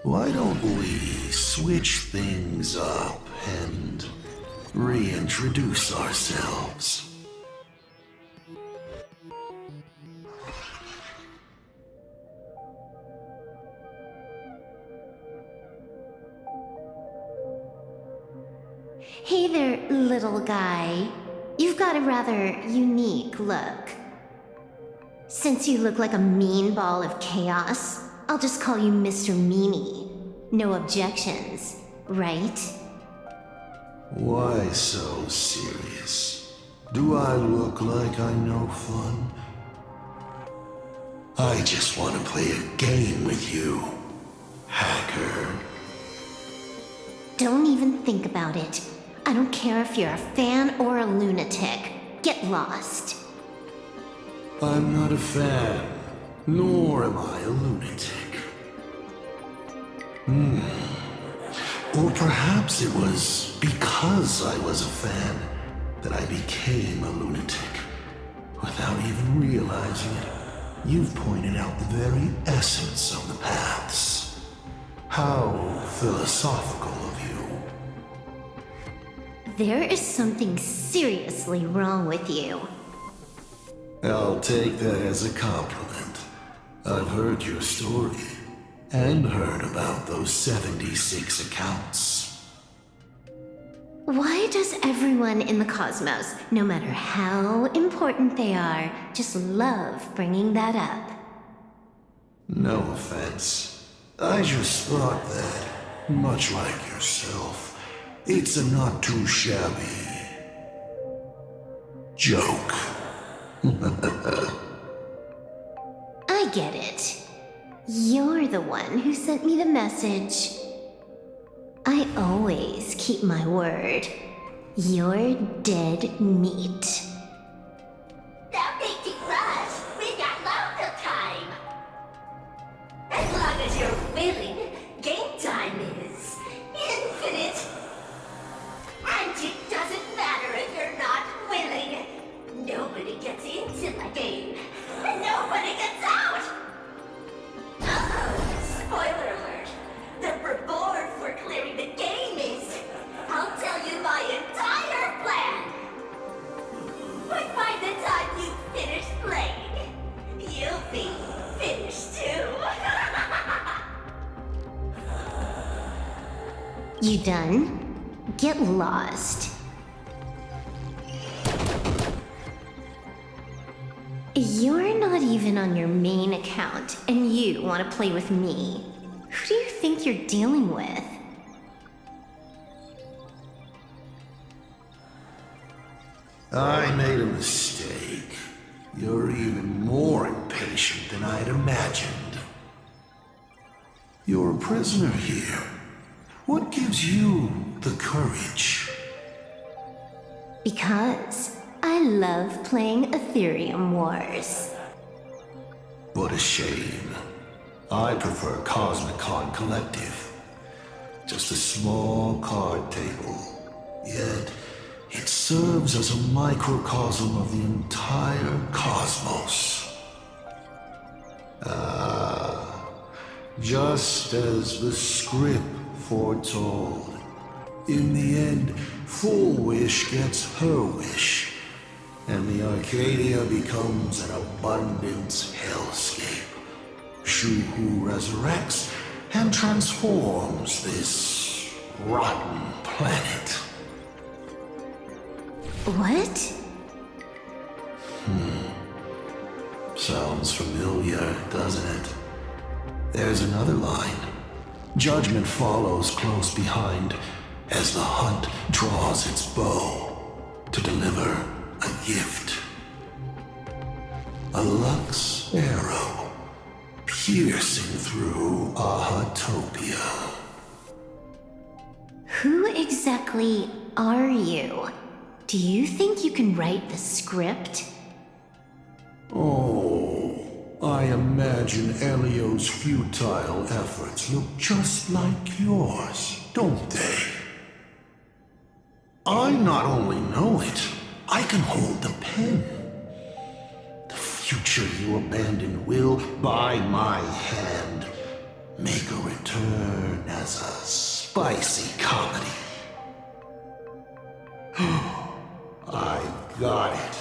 Why don't we switch things up and reintroduce ourselves? Hey there, little guy. You've got a rather unique look. Since you look like a mean ball of chaos, I'll just call you Mr. Meanie. No objections, right? Why so serious? Do I look like I'm no fun? I just want to play a game with you, hacker. Don't even think about it. I don't care if you're a fan or a lunatic. Get lost. I'm not a fan, nor am I a lunatic. Or perhaps it was because I was a fan that I became a lunatic. Without even realizing it, you've pointed out the very essence of the paths. How philosophical of you. There is something seriously wrong with you. I'll take that as a compliment. I've heard your story, and heard about those 76 accounts. Why does everyone in the cosmos, no matter how important they are, just love bringing that up? No offense. I just thought that, much like yourself, it's a not too shabby joke. I get it. You're the one who sent me the message. I always keep my word. You're dead meat. That makes it rush. We got loads of time. As long as you're willing, game time is infinite. And it doesn't matter if you're not willing. Nobody gets into my game, and nobody gets out. Spoiler alert. The reward for clearing the game is, I'll tell you my entire plan. But by the time you finish playing, you'll be finished too. You done? Get lost. You're not even on your main account, and you want to play with me. Who do you think you're dealing with? I made a mistake. You're even more impatient than I'd imagined. You're a prisoner here. What gives you the courage? Because I love playing Ethereum Wars. What a shame. I prefer Cosmicon Collective. Just a small card table. Yet, it serves as a microcosm of the entire cosmos. Just as the script foretold. In the end, Full Wish gets her wish, and the Arcadia becomes an abundance hellscape. Shuhu resurrects and transforms this rotten planet. What? Sounds familiar, doesn't it? There's another line. Judgment follows close behind as the hunt draws its bow to deliver a gift. A Lux arrow piercing through Ahatopia. Who exactly are you? Do you think you can write the script? Oh, I imagine Elio's futile efforts look just like yours, don't they? I not only know it, I can hold the pen. The future you abandoned will, by my hand, make a return as a spicy comedy. I got it.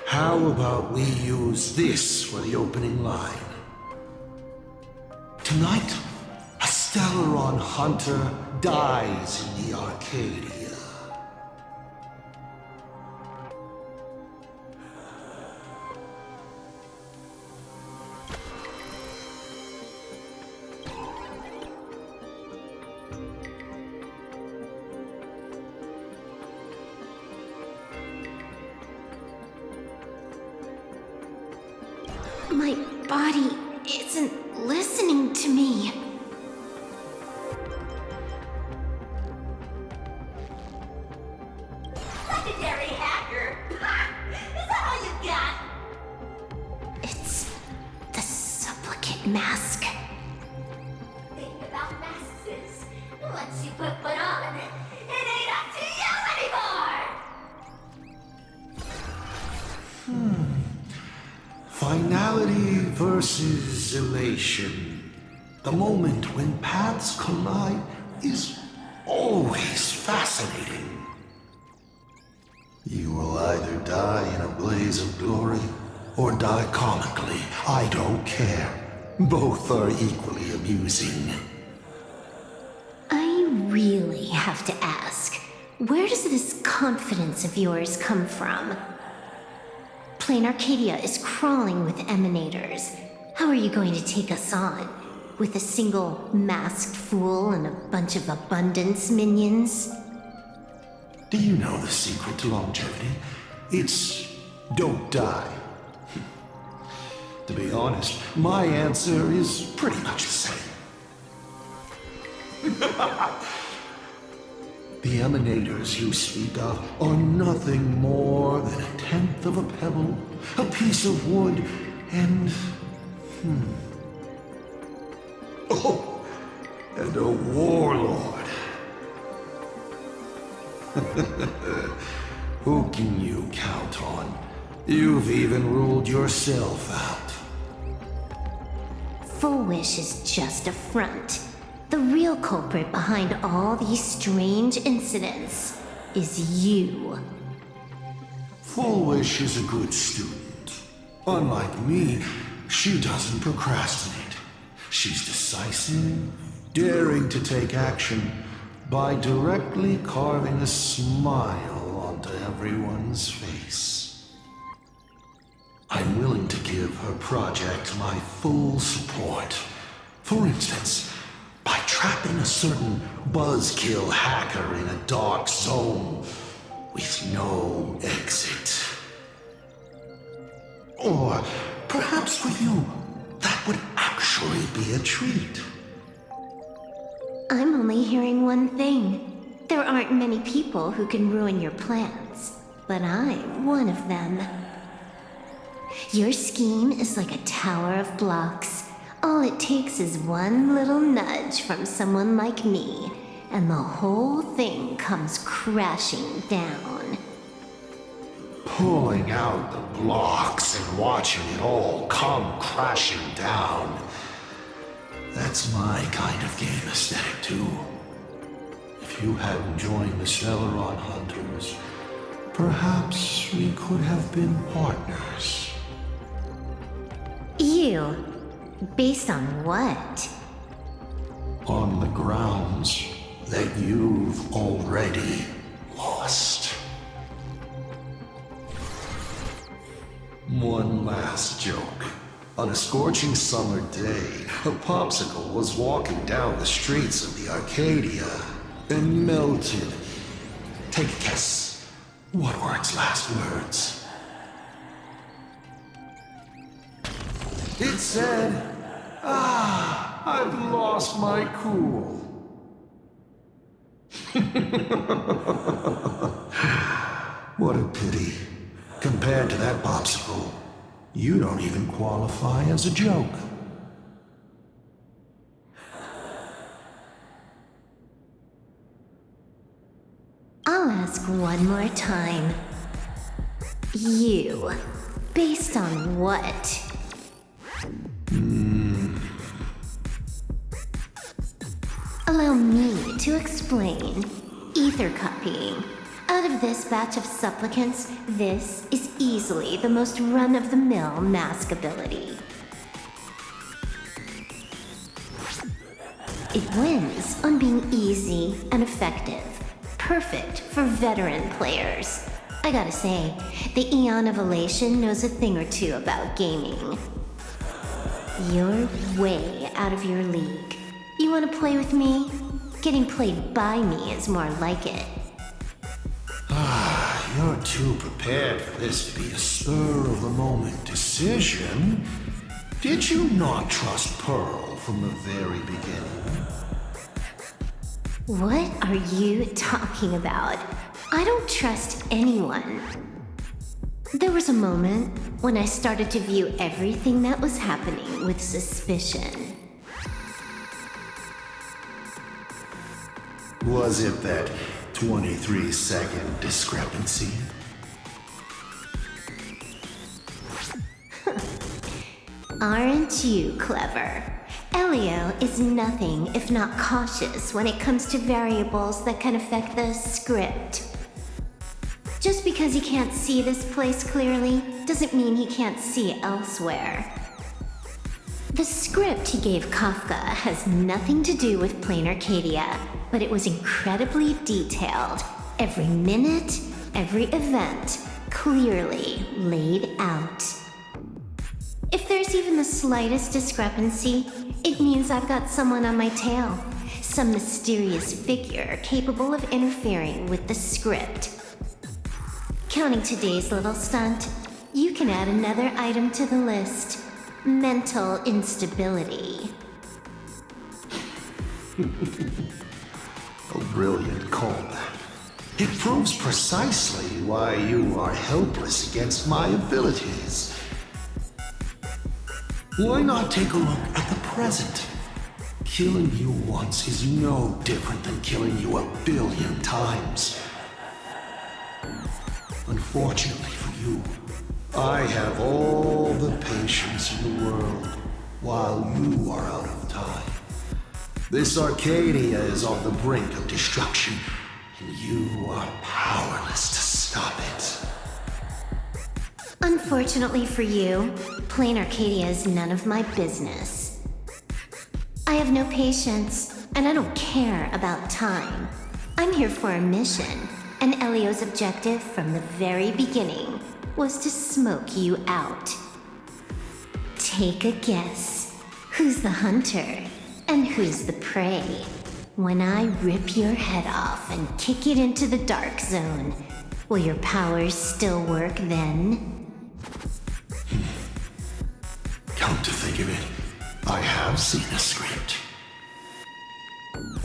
How about we use this for the opening line? Tonight, a Stellaron hunter dies in the Arcadia. My body isn't listening to me. Legendary hacker! Is that all you got? It's the supplicant mask. Think about masks. Once you put one on, it ain't up to you anymore! Finality versus elation. The moment when paths collide is always fascinating. You will either die in a blaze of glory or die comically. I don't care. Both are equally amusing. I really have to ask, where does this confidence of yours come from? Plain Arcadia is crawling with emanators. How are you going to take us on? With a single masked fool and a bunch of abundance minions? Do you know the secret to longevity? It's don't die. To be honest, my answer is pretty much the same. The emanators you speak of are nothing more than a tenth of a pebble, a piece of wood, and... Oh, and a warlord. Who can you count on? You've even ruled yourself out. Full Wish is just a front. The real culprit behind all these strange incidents is you. Full Wish is a good student. Unlike me, she doesn't procrastinate. She's decisive, daring to take action by directly carving a smile onto everyone's face. I'm willing to give her project my full support. For instance, by trapping a certain buzzkill hacker in a dark zone with no exit. Or perhaps for you, that would actually be a treat. I'm only hearing one thing. There aren't many people who can ruin your plans, but I'm one of them. Your scheme is like a tower of blocks. All it takes is one little nudge from someone like me, and the whole thing comes crashing down. Pulling out the blocks and watching it all come crashing down. That's my kind of game aesthetic, too. If you hadn't joined the Stellaron Hunters, perhaps we could have been partners. You? Based on what? On the grounds that you've already lost. One last joke. On a scorching summer day, a popsicle was walking down the streets of the Arcadia and melted. Take a guess. What were its last words? It said, I've lost my cool. What a pity. Compared to that popsicle, you don't even qualify as a joke. I'll ask one more time. You? Based on what? Allow me to explain. Ether copying. Out of this batch of supplicants, this is easily the most run-of-the-mill mask ability. It wins on being easy and effective. Perfect for veteran players. I gotta say, the Eon of Elation knows a thing or two about gaming. You're way out of your league. You wanna play with me? Getting played by me is more like it. You're too prepared for this to be a spur-of-the-moment decision. Did you not trust Pearl from the very beginning? What are you talking about? I don't trust anyone. There was a moment when I started to view everything that was happening with suspicion. Was it that 23-second discrepancy? Aren't you clever? Elio is nothing if not cautious when it comes to variables that can affect the script. Just because he can't see this place clearly doesn't mean he can't see elsewhere. The script he gave Kafka has nothing to do with Plain Arcadia, but it was incredibly detailed. Every minute, every event, clearly laid out. If there's even the slightest discrepancy, it means I've got someone on my tail. Some mysterious figure capable of interfering with the script. Counting today's little stunt, you can add another item to the list. Mental instability. A brilliant callback. It proves precisely why you are helpless against my abilities. Why not take a look at the present? Killing you once is no different than killing you 1 billion times. Unfortunately for you, I have all the patience in the world, while you are out of time. This Arcadia is on the brink of destruction, and you are powerless to stop it. Unfortunately for you, plain Arcadia is none of my business. I have no patience, and I don't care about time. I'm here for a mission, and Elio's objective from the very beginning was to smoke you out. Take a guess. Who's the hunter, and who's the prey? When I rip your head off and kick it into the dark zone, will your powers still work then? Come to think of it, I have seen a script.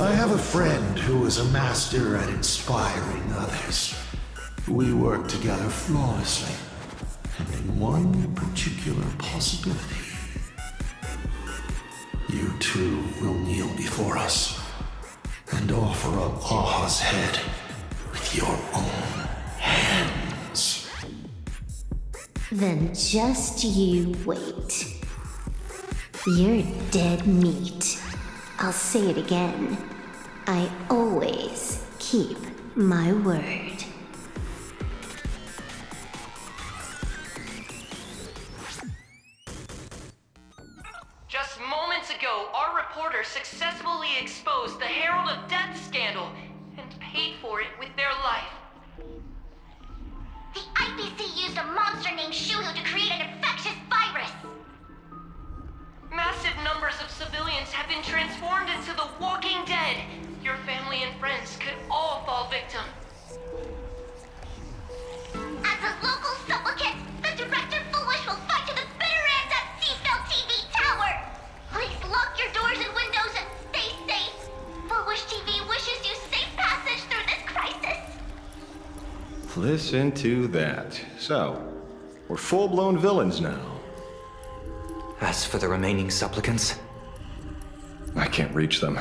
I have a friend who is a master at inspiring others. We work together flawlessly, and in one particular possibility. You two will kneel before us and offer up Aha's head with your own hands. Then just you wait. You're dead meat. I'll say it again. I always keep my word. Just moments ago, our reporter successfully exposed the Herald of Death scandal and paid for it with their life. The IPC used a monster named Shuhu to create an infectious virus! Massive numbers of civilians have been transformed into the Walking Dead. Your family and friends could all fall victim. As a local supplicant, the Director Foolish will fight to the bitter end at Seafeld TV Tower! Please lock your doors and windows and stay safe! Foolish TV wishes you safe passage through this crisis! Listen to that. So, we're full-blown villains now. As for the remaining supplicants? I can't reach them.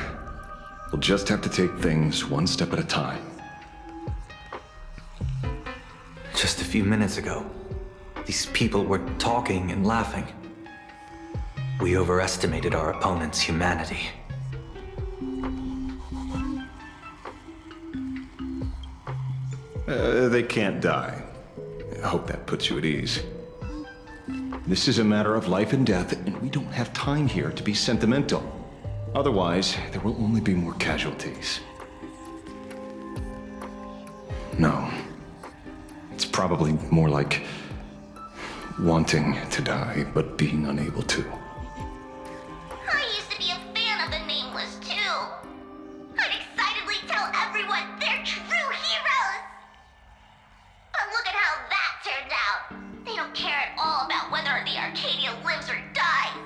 We'll just have to take things one step at a time. Just a few minutes ago, these people were talking and laughing. We overestimated our opponent's humanity. They can't die. I hope that puts you at ease. This is a matter of life and death, and we don't have time here to be sentimental. Otherwise, there will only be more casualties. No. It's probably more like wanting to die, but being unable to. I used to be a fan of the Nameless, too. I'd excitedly tell everyone they're true heroes. But look at how that turned out. They don't care at all about whether the Arcadia lives or dies.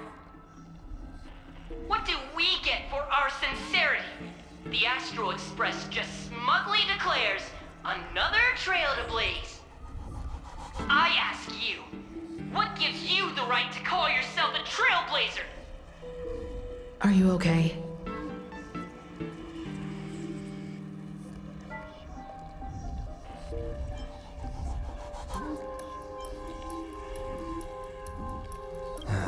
What do we get for our sincerity? The Astral Express just smugly declares another trail to blaze. I ask you, what gives you the right to call yourself a trailblazer? Are you okay?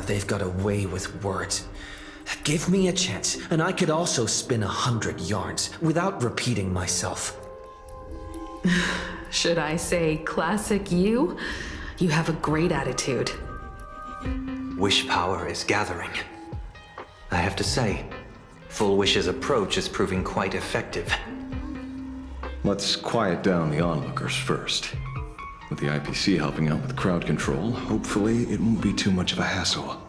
They've got a way with words. Give me a chance, and I could also spin 100 yarns without repeating myself. Should I say classic you? You have a great attitude. Wish power is gathering. I have to say, Full Wish's approach is proving quite effective. Let's quiet down the onlookers first. With the IPC helping out with crowd control, hopefully it won't be too much of a hassle.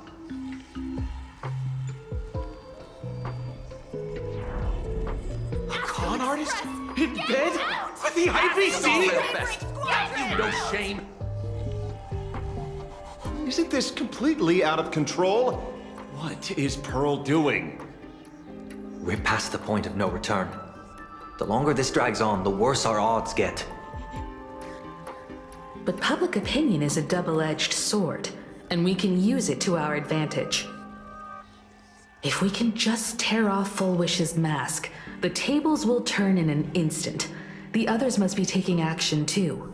Con artist? In bed? With the IPC? You no shame. Isn't this completely out of control? What is Pearl doing? We're past the point of no return. The longer this drags on, the worse our odds get. But public opinion is a double-edged sword, and we can use it to our advantage. If we can just tear off Full Wish's mask, the tables will turn in an instant. The others must be taking action too.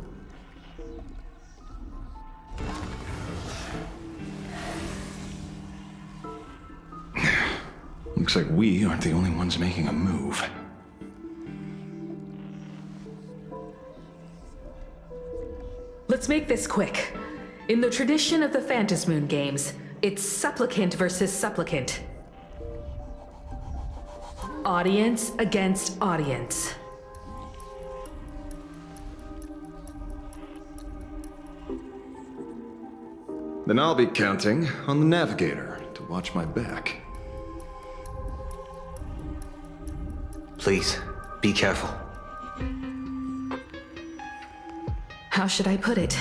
Looks like we aren't the only ones making a move. Let's make this quick. In the tradition of the Phantasmoon games, it's supplicant versus supplicant. Audience against audience. Then I'll be counting on the navigator to watch my back. Please, be careful. How should I put it?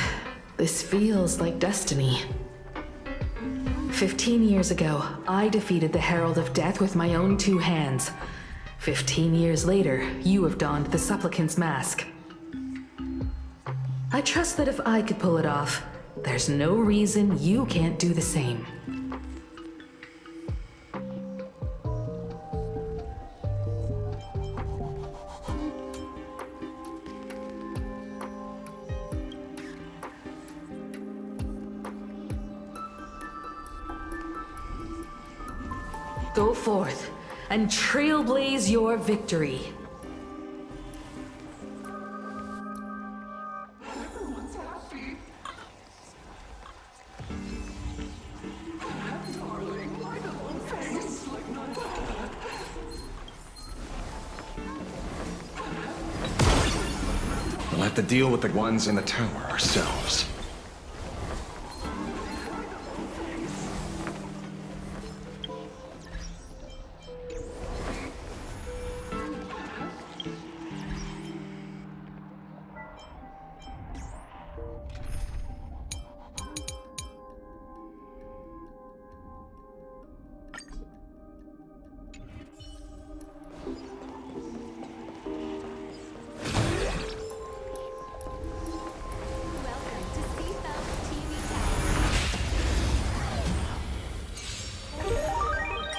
This feels like destiny. 15 years ago, I defeated the Herald of Death with my own 2 hands. 15 years later, you have donned the Supplicant's mask. I trust that if I could pull it off, there's no reason you can't do the same. Go forth and trailblaze your victory. We'll have to deal with the ones in the tower ourselves.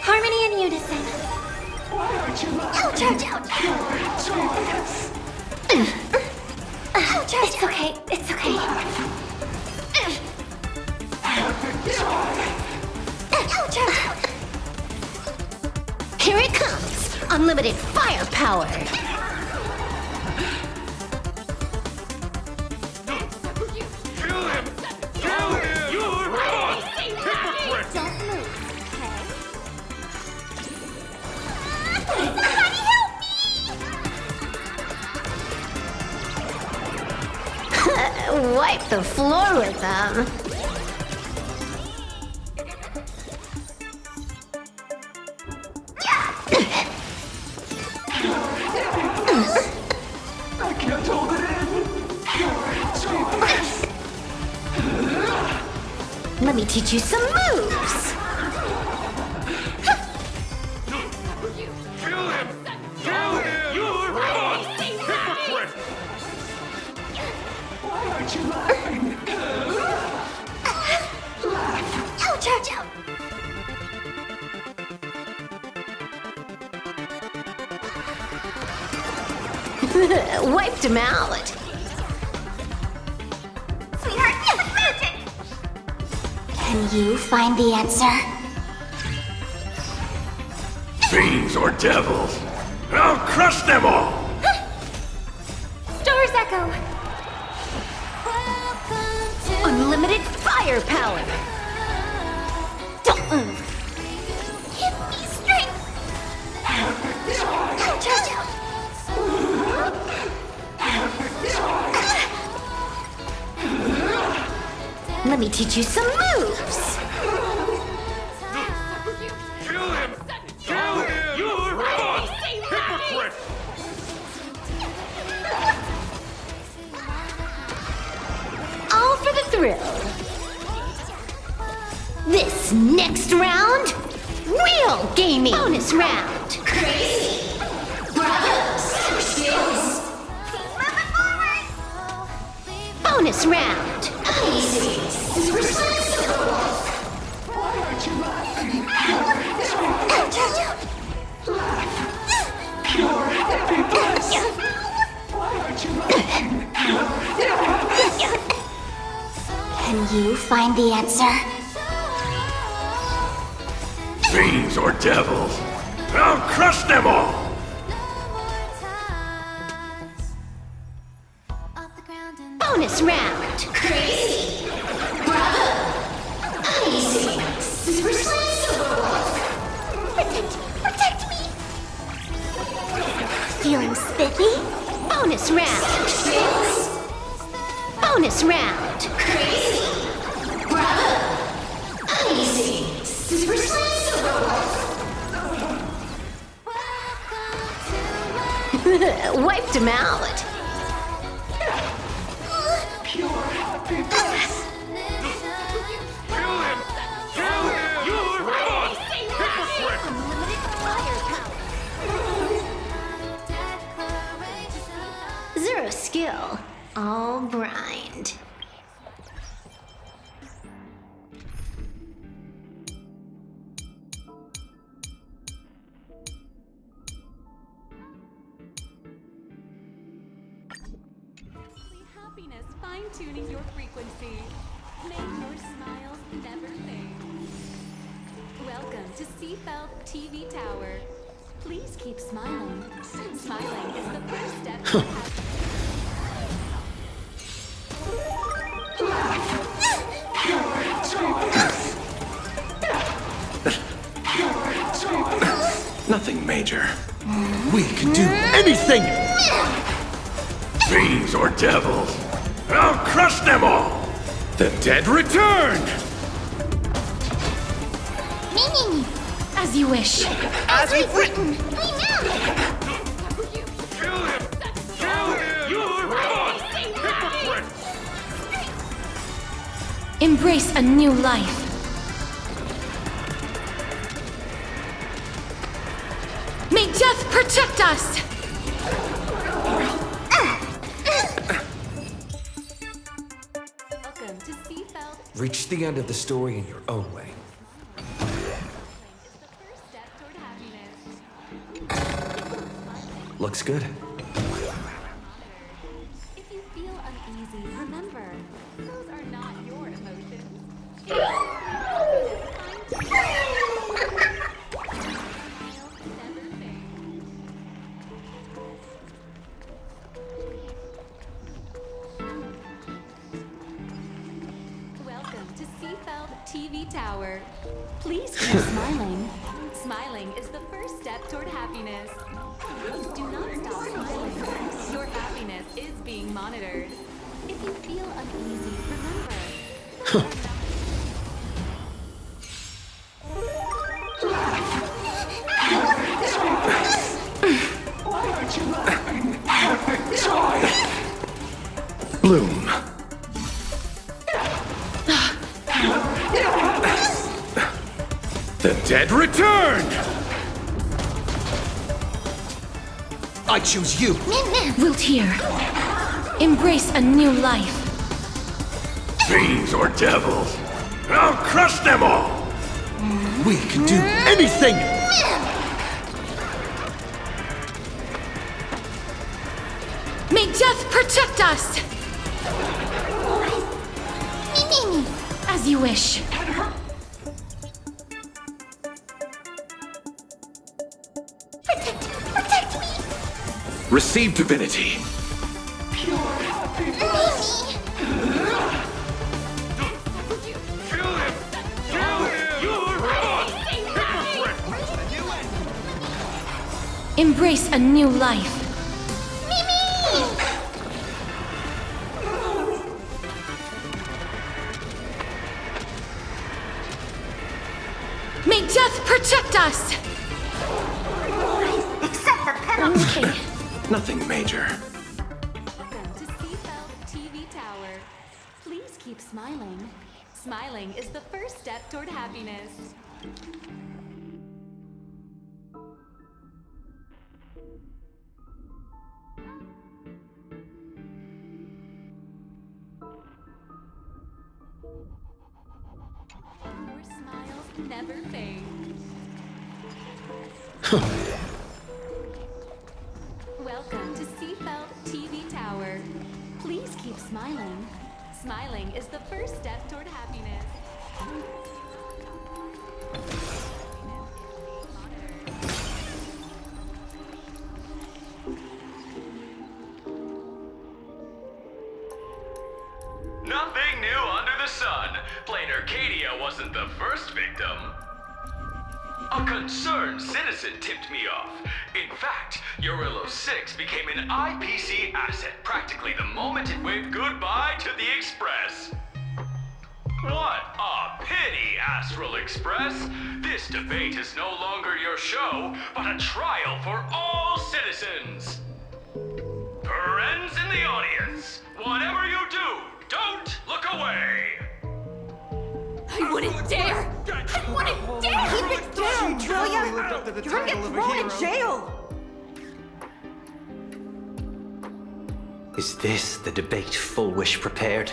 Harmony and unison. Ouch, ouch, ouch. Ouch, ouch. It's okay, it's okay. Ouch, ouch, ouch. Here it comes. Unlimited firepower. Wipe the floor with them. I can't hold it in. Let me teach you some moves. Kill him! Kill him! You're wrong! Hypocrite! Why aren't you laughing? Ouch, ouch, ouch. Wiped him out. Sweetheart, you're magic. Can you find the answer? Fiends or devils? I'll crush them all! Stars Echo. Unlimited firepower. Don't move. Give me strength. Ouch, ouch, ouch. Let me teach you some moves. Kill him! Kill him! You're a hypocrite! All for the thrill. This next round, real gaming. Bonus round. Crazy. Bravo. Skills. Bonus round. Easy. Why aren't you laughing? Pure happiness. Why aren't you laughing? Can you find the answer? Fiends or devils, I'll crush them all! Bonus round. Crazy. Bravo. Easy. Super Protect me. Feeling spiffy? Bonus round. Bonus round. Crazy. Bravo. Easy. Super Wiped him out. Pure happiness! Kill him! Kill him! You're a hypocrite! Zero skill. All grind. Happiness fine-tuning your frequency. Make your smiles never fade. Welcome to Seafeld TV Tower. Please keep smiling. Smiling is the first step to Nothing major. We can do anything! Fiends or devils, I'll crush them all! The dead return! As you wish. As we've written! We know. Kill him! Kill him! You're a hypocrite! Embrace a new life. May death protect us! Welcome to Seafeld. Reach the end of the story in your own way. Looks good. If you feel uneasy, remember, those are not your emotions. Welcome to Seafeld TV Tower. Please keep smiling. Smiling is the first step toward happiness. Do not stop smiling. Your happiness is being monitored. If you feel uneasy, remember. Why aren't you laughing? Joy! Bloom. The dead return! I choose you. Wilt here. Embrace a new life. Fiends or devils, I'll crush them all! We can do anything! May death protect us! As you wish. Receive divinity. Pure happiness. Kill him! Kill him! You're a hypocrite! Embrace a new life. Protect us! Except for penalty. Nothing major. Welcome to Seafeld TV Tower. Please keep smiling. Smiling is the first step toward happiness. Your smiles never fade. Welcome to Seafeld TV Tower. Please keep smiling. Smiling is the first step toward happiness. Nothing new under the sun. Plain Arcadia wasn't the first victim. A concerned citizen tipped me off. In fact, Eurillo 6 became an IPC asset practically the moment it waved goodbye to the Express. What a pity, Astral Express! This debate is no longer your show, but a trial for all citizens. Friends in the audience, whatever you do, don't look away! I wouldn't dare! I wouldn't dare! Keep it down, will ya? You're gonna get thrown in jail! Is this the debate Full Wish prepared?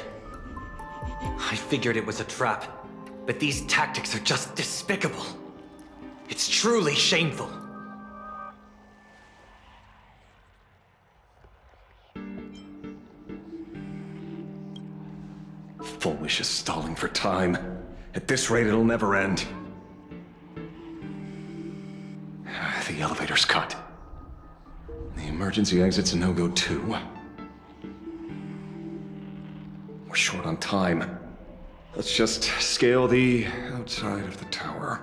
I figured it was a trap, but these tactics are just despicable. It's truly shameful. Full Wish is stalling for time. At this rate, it'll never end. The elevator's cut. The emergency exit's a no-go too. We're short on time. Let's just scale the outside of the tower.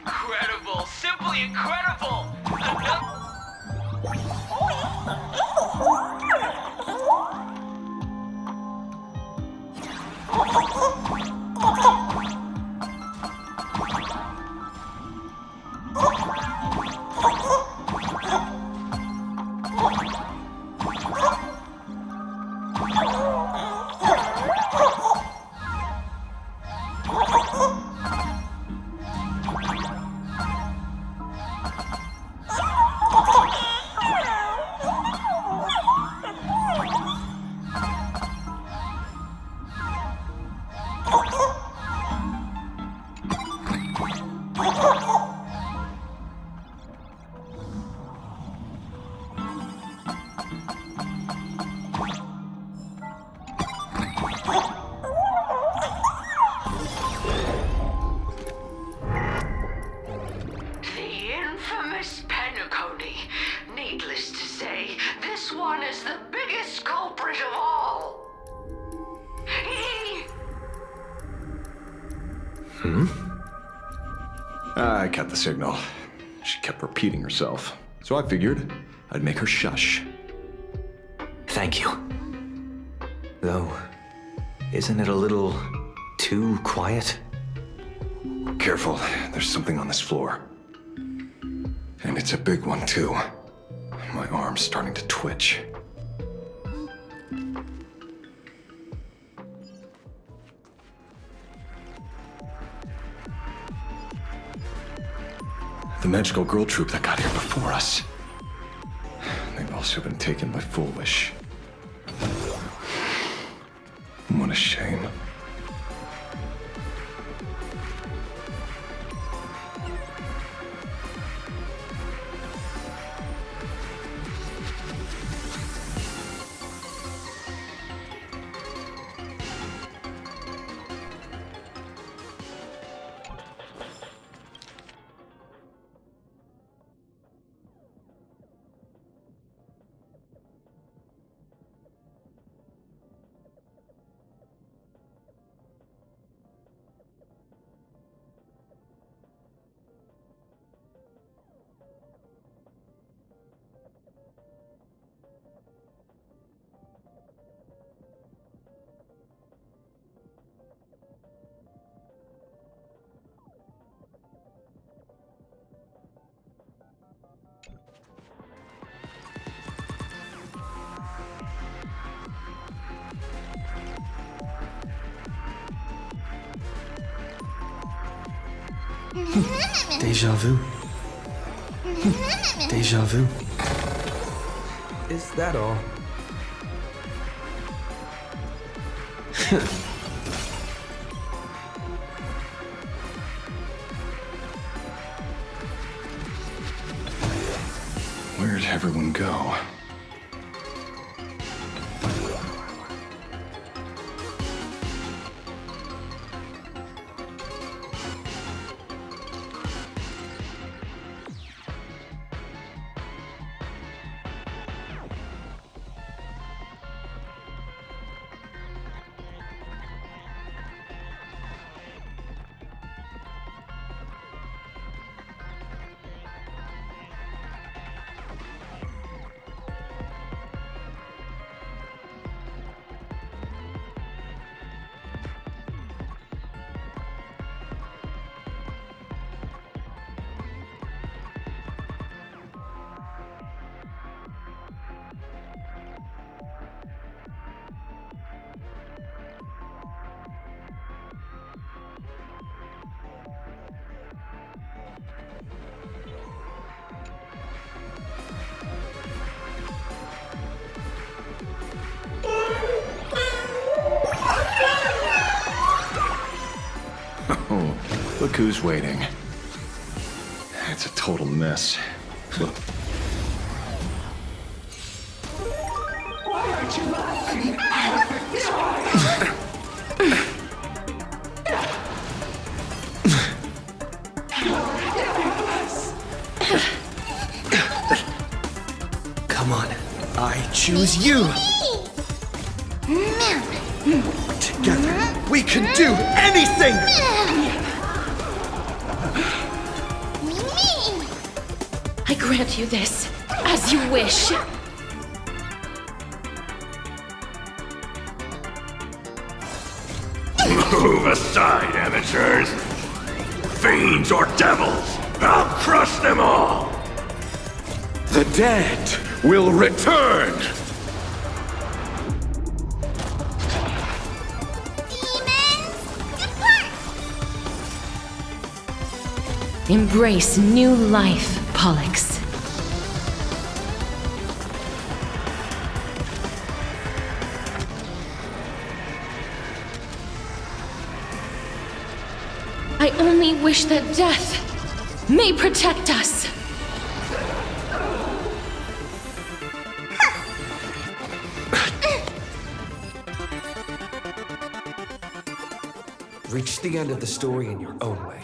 Incredible! Simply incredible! I got the signal. She kept repeating herself, so I figured I'd make her shush. Thank you. Though, isn't it a little too quiet? Careful, there's something on this floor. And it's a big one, too. My arm's starting to twitch. The magical girl troop that got here before us. They've also been taken by Full Wish. What a shame. Deja vu. Deja vu. Is that all? Where'd everyone go? Oh, look who's waiting. It's a total mess. Look. Why aren't you laughing? Come on, I choose you! Together, we can do anything! I grant you this, as you wish. Move aside, amateurs! Fiends or devils, I'll crush them all! The dead will return! Embrace new life, Pollux. I only wish that death may protect us. Reach the end of the story in your own way.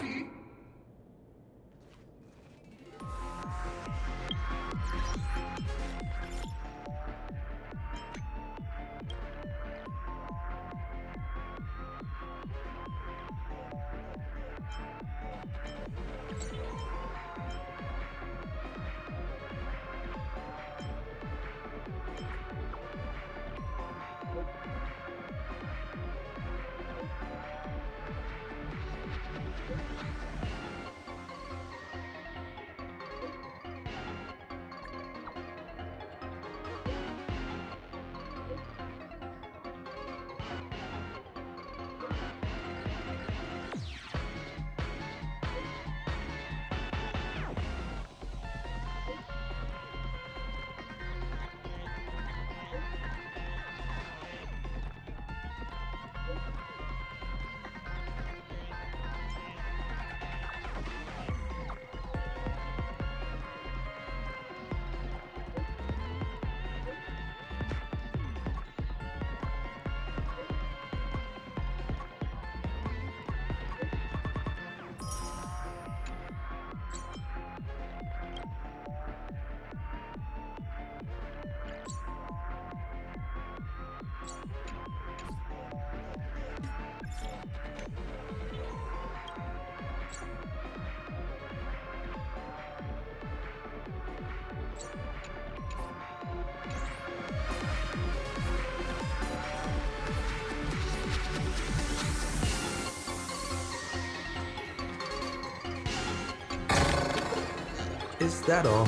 Is that all?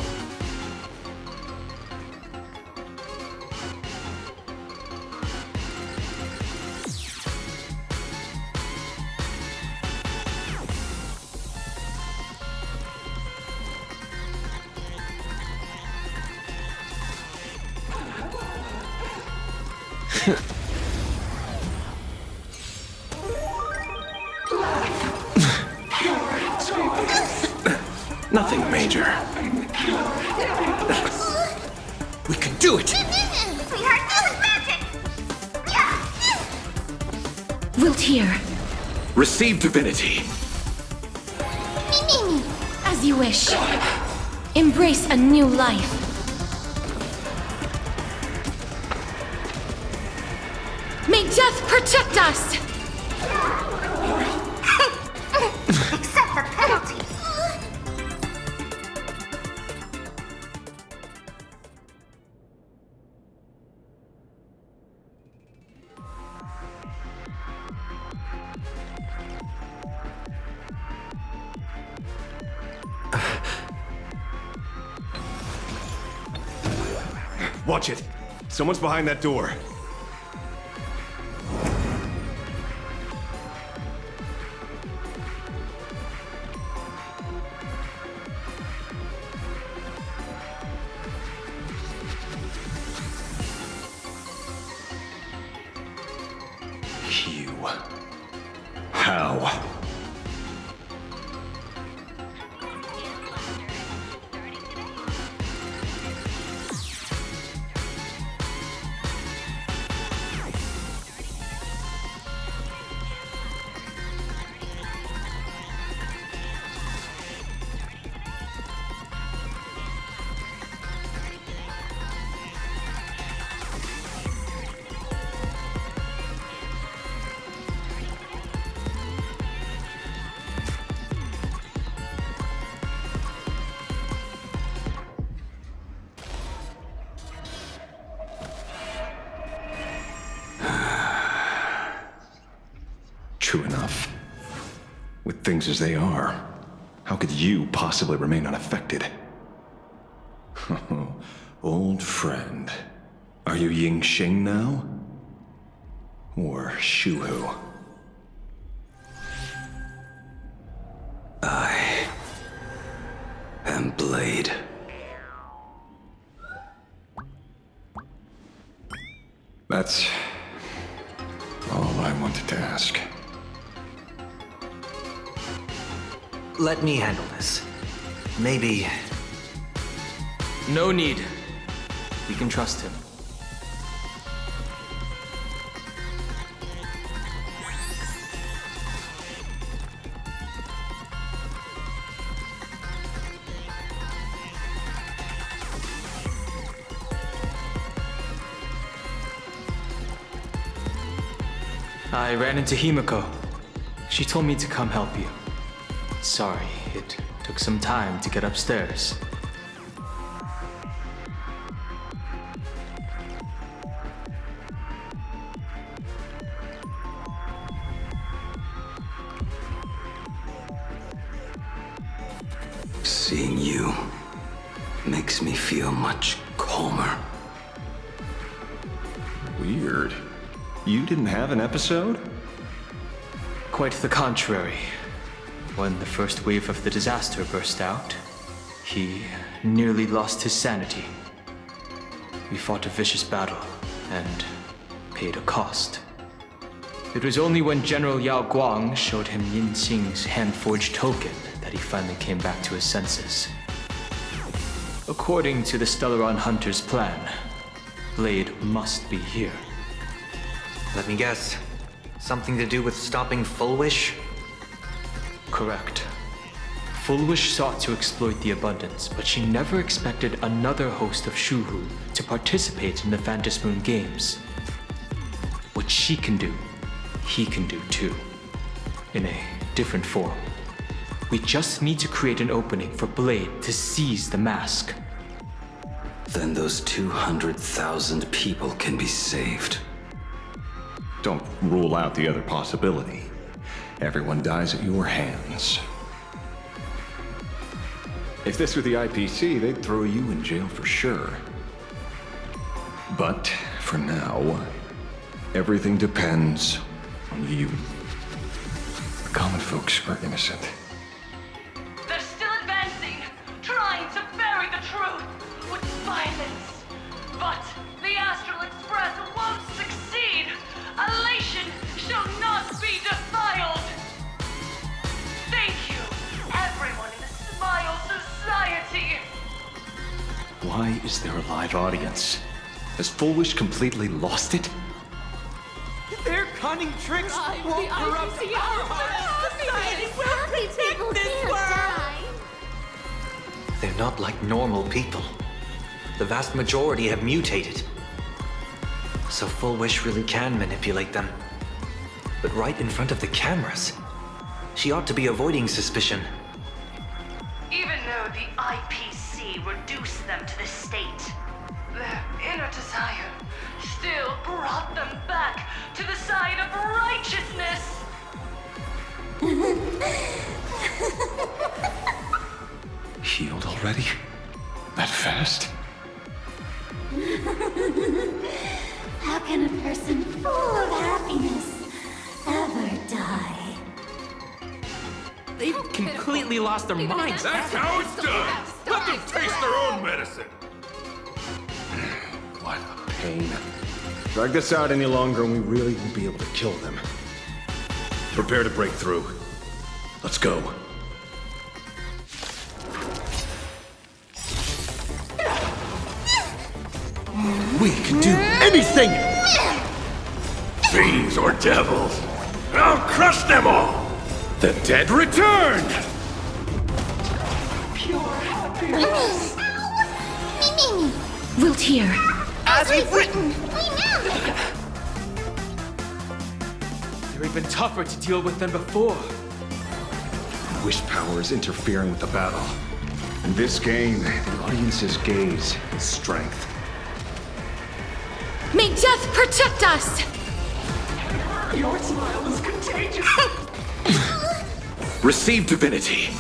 Nothing major. We can do it! Sweetheart, this is magic! Wilt here. Receive divinity. As you wish. Embrace a new life. May death protect us! Accept the penalty. Watch it. Someone's behind that door. You. How? True enough. With things as they are, how could you possibly remain unaffected? Old friend. Are you Ying Xing now? Or Shuhu? I am Blade. That's all I wanted to ask. Let me handle this. Maybe... No need. We can trust him. I ran into Himiko. She told me to come help you. Sorry, it took some time to get upstairs. Seeing you makes me feel much calmer. Weird. You didn't have an episode? Quite the contrary. When the first wave of the disaster burst out, he nearly lost his sanity. We fought a vicious battle and paid a cost. It was only when General Yao Guang showed him Yin Xing's hand-forged token that he finally came back to his senses. According to the Stellaron Hunter's plan, Blade must be here. Let me guess. Something to do with stopping Full Wish? Correct. Full Wish sought to exploit the abundance, but she never expected another host of Shuhu to participate in the Phantom Moon Games. What she can do, he can do too. In a different form. We just need to create an opening for Blade to seize the mask. Then those 200,000 people can be saved. Don't rule out the other possibility. Everyone dies at your hands. If this were the IPC, they'd throw you in jail for sure. But for now, everything depends on you. The common folks are innocent. They're still advancing, trying to bury the truth with violence. But the Astral Express won't succeed! Why is there a live audience? Has Full Wish completely lost it? Their cunning tricks won't corrupt our hearts. Society will protect this world. They're not like normal people. The vast majority have mutated. So Full Wish really can manipulate them. But right in front of the cameras, she ought to be avoiding suspicion. Even though the IPC reduced them to the state, their inner desire still brought them back to the side of righteousness. Healed already? That fast? How can a person full of happiness ever die? They've completely lost their minds. That's how it's done. Let them taste their own medicine. What a pain. Drag this out any longer and we really won't be able to kill them. Prepare to break through. Let's go. We can do anything! Fiends or devils, I'll crush them all! The dead return! Pure happiness. Wilt hear. As we've written! We know! They're even tougher to deal with than before. Wish power is interfering with the battle. In this game, the audience's gaze is strength. May death protect us! Your smile is contagious. Receive divinity.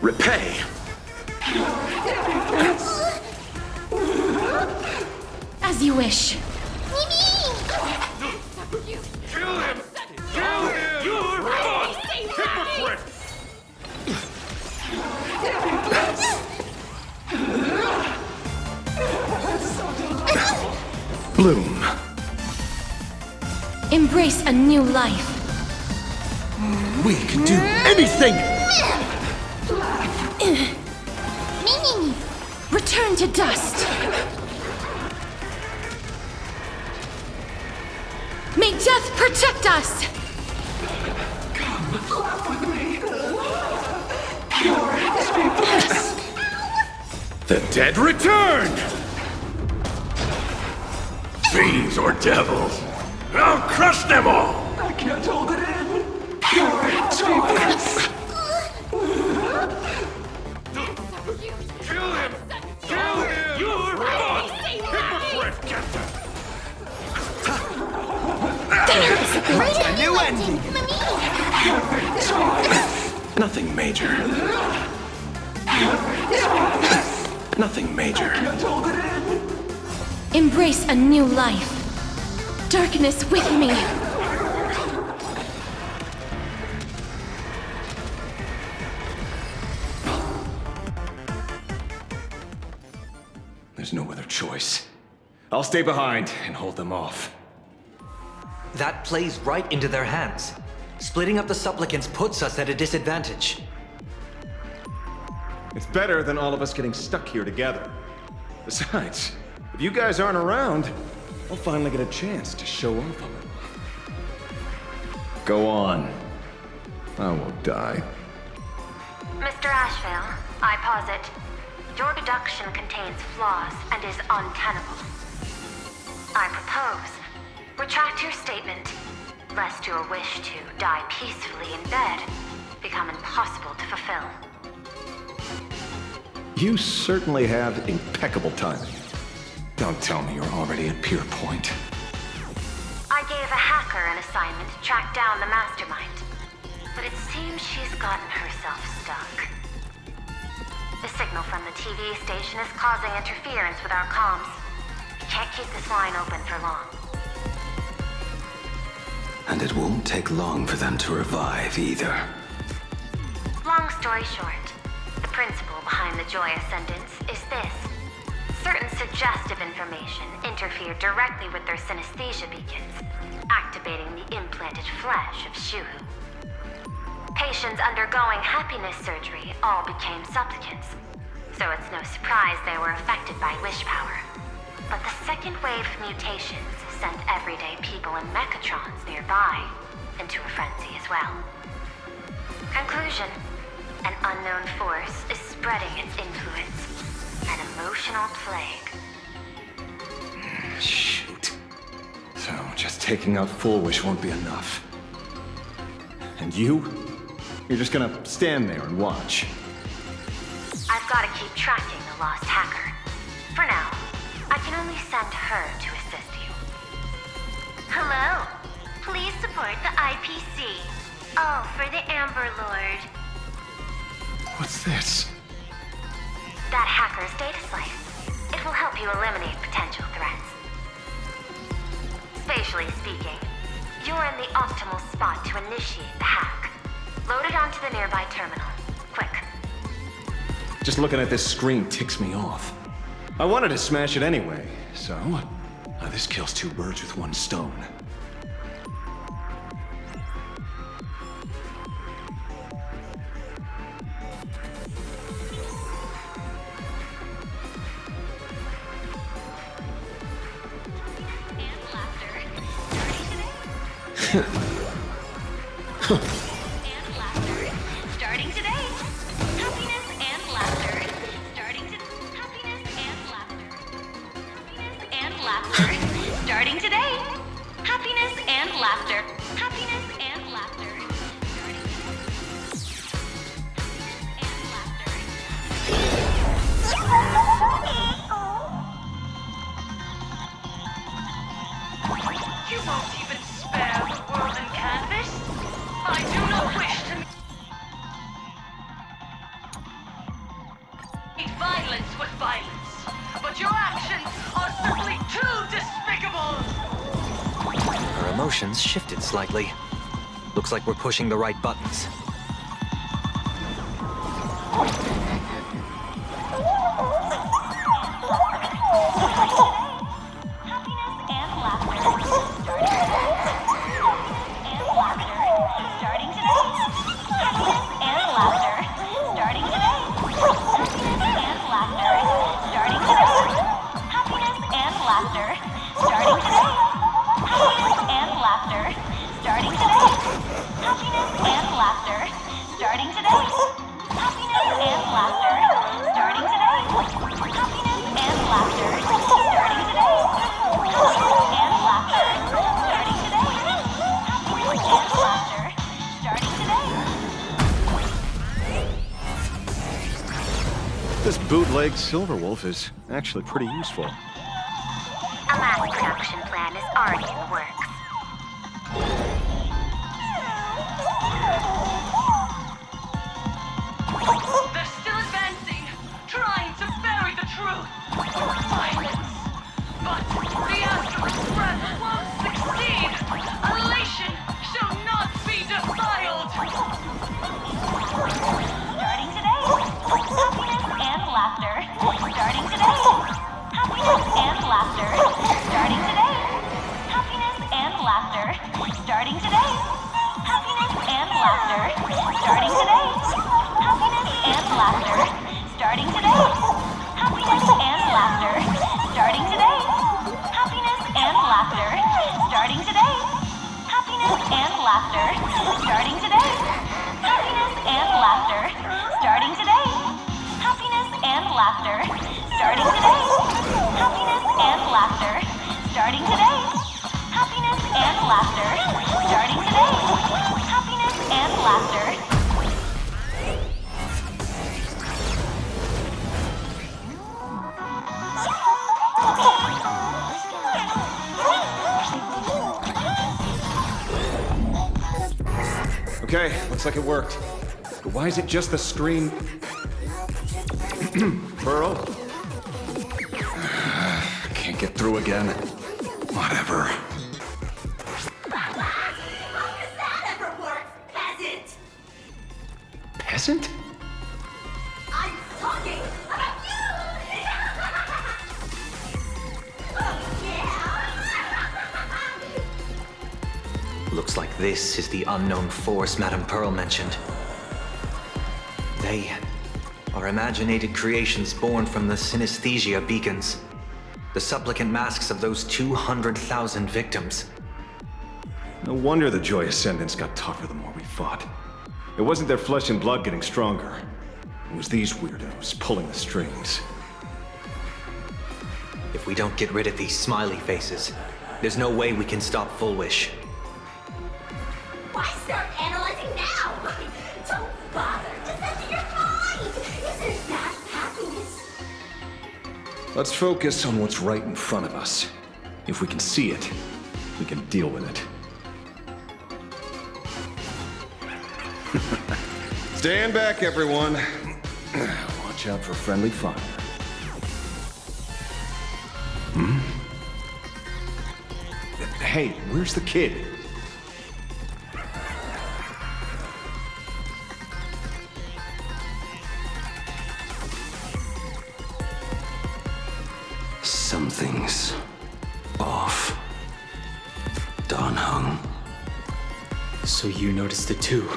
Repay. As you wish. Kill him! Kill him! You're wrong! Hypocrite! Bloom. Embrace a new life. We can do anything! Return to dust. May death protect us! Come, laugh with me. Pure happiness. The dead return! Fiends or devils, I'll crush them all! I can't hold it in. Pure happiness. Kill him! Kill him! You're wrong! Hypocrite! Get them! A new ending! Nothing major. Nothing major. Embrace a new life. Darkness with me. There's no other choice. I'll stay behind and hold them off. That plays right into their hands. Splitting up the supplicants puts us at a disadvantage. It's better than all of us getting stuck here together. Besides, if you guys aren't around, I'll finally get a chance to show off a little. Go on. I won't die. Mr. Ashvale, I posit, your deduction contains flaws and is untenable. I propose, retract your statement, lest your wish to die peacefully in bed become impossible to fulfill. You certainly have impeccable timing. Don't tell me you're already at Pier Point. I gave a hacker an assignment to track down the mastermind, but it seems she's gotten herself stuck. The signal from the TV station is causing interference with our comms. Can't keep this line open for long. And it won't take long for them to revive either. Long story short, the principle behind the Joy Ascendance is this. Certain suggestive information interfered directly with their synesthesia beacons, activating the implanted flesh of Shuhu. Patients undergoing happiness surgery all became supplicants, so it's no surprise they were affected by wish power. But the second wave of mutations sent everyday people and mechatrons nearby into a frenzy as well. Conclusion: an unknown force is spreading its influence. An emotional plague. Shoot. So, just taking out Full Wish won't be enough. And you? You're just gonna stand there and watch. I've got to keep tracking the lost hacker. For now, I can only send her to assist you. Hello. Please support the IPC. All for the Amber Lord. What's this? That hacker's data slice. It will help you eliminate potential threats. Spatially speaking, you're in the optimal spot to initiate the hack. Load it onto the nearby terminal. Quick. Just looking at this screen ticks me off. I wanted to smash it anyway, so this kills two birds with one stone. Starting today. Happiness and laughter. Starting to happiness and laughter. Happiness and laughter. Starting today. Happiness and laughter. Happiness and laughter. You won't even spare the world and canvas? I do not wish to meet violence with violence, but your actions are simply too despicable! Her emotions shifted slightly. Looks like we're pushing the right buttons. This bootleg Silverwolf is actually pretty useful. A mass production plan is already in the works. They're still advancing, trying to bury the truth. Violence. But the Astral's breath won't succeed. Elation shall not be defiled. Starting today, happiness and laughter. Starting today, happiness and laughter. Starting today, happiness and laughter. Starting today, happiness and laughter. Starting today, happiness and laughter. Starting today, happiness and laughter. Starting today, happiness and laughter. Starting today, happiness and laughter. Starting today, happiness and laughter. Starting today, happiness and laughter. Starting today, happiness and laughter. Starting today, happiness and laughter. Starting today, happiness and laughter. Okay, looks like it worked. But why is it just the screen? Pearl? Can't get through again. Whatever. Peasant? I'm talking about you! Looks like this is the unknown force Madame Pearl mentioned. They are imaginated creations born from the synesthesia beacons. The supplicant masks of those 200,000 victims. No wonder the Joy Ascendants got tougher the more we fought. It wasn't their flesh and blood getting stronger. It was these weirdos pulling the strings. If we don't get rid of these smiley faces, there's no way we can stop Full Wish. Why start analyzing now? Don't bother. Just enter your mind. Isn't that happiness? Let's focus on what's right in front of us. If we can see it, we can deal with it. Stand back, everyone. Watch out for friendly fire. Hey, where's the kid? Something's off. Don Hung. So you noticed it too?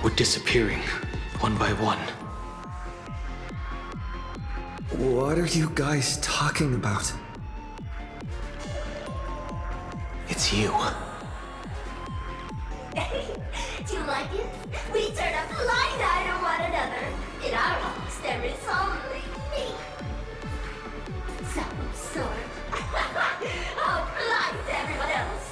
We're disappearing, one by one. What are you guys talking about? It's you. Do you like it? We turn a blind eye to one another. In our house, there is only me. Some sort. How blind everyone else.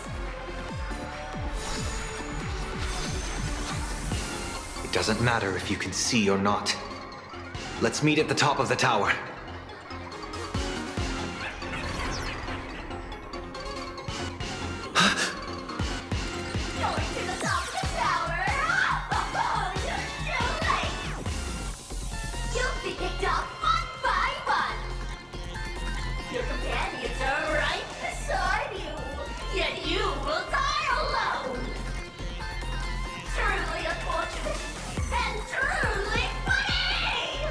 It doesn't matter if you can see or not. Let's meet at the top of the tower. Going to the top of the tower. Oh, you're too late. You'll be picked off one by one. Your companions are right beside you. Yet you will die alone. Truly unfortunate and truly funny.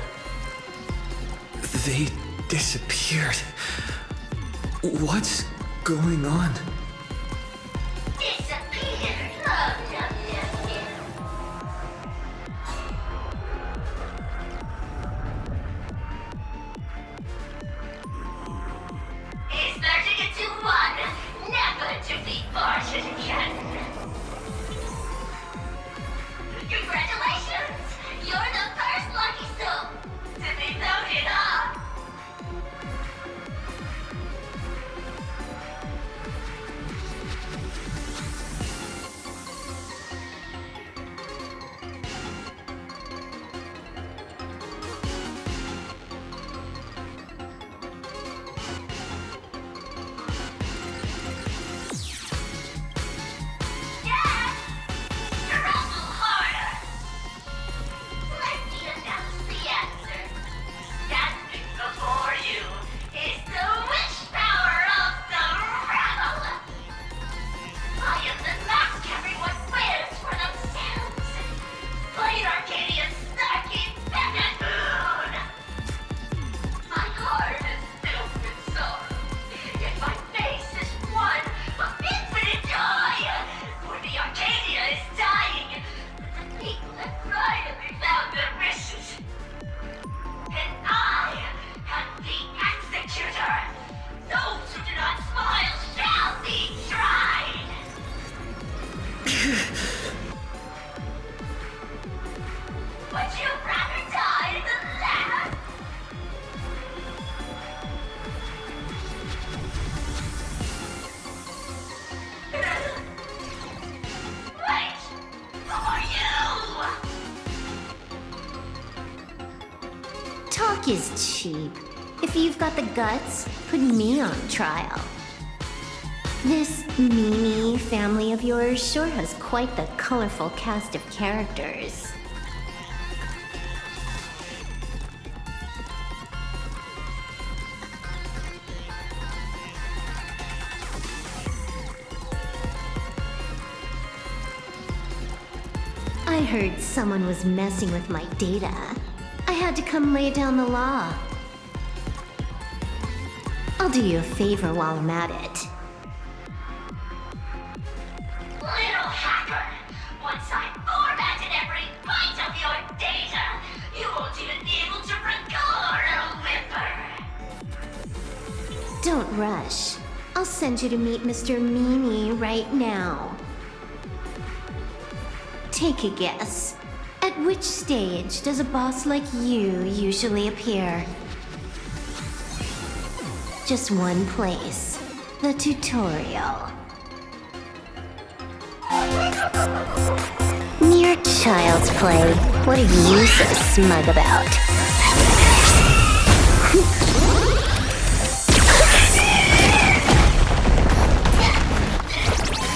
They disappeared. What's going on? Disappeared. It's 30 to 1. Never to be parted again. Congratulations! You're the first lucky soul to be voted up. Let me announce the answer. Standing before you is the wish power of the rebel. I am the mask everyone wears for themselves. Plain Arcadia's snarky Benetton. My heart is filled with sorrow, yet my face is one of infinite joy. For the Arcadia is dying. The people have finally found their wishes. And I am the executor. Those who do not smile shall be tried. Would you rather die than laugh? Wait! Who are you? Talk is cheap. If you've got the guts, put me on trial. This Mimi family of yours sure has quite the colorful cast of characters. I heard someone was messing with my data. I had to come lay down the law. I'll do you a favor while I'm at it. Little hacker! Once I formatted every byte of your data, you will do Don't rush. I'll send you to meet Mr. Meanie right now. Take a guess. At which stage does a boss like you usually appear? Just one place. The tutorial. Mere child's play. What are you so smug about?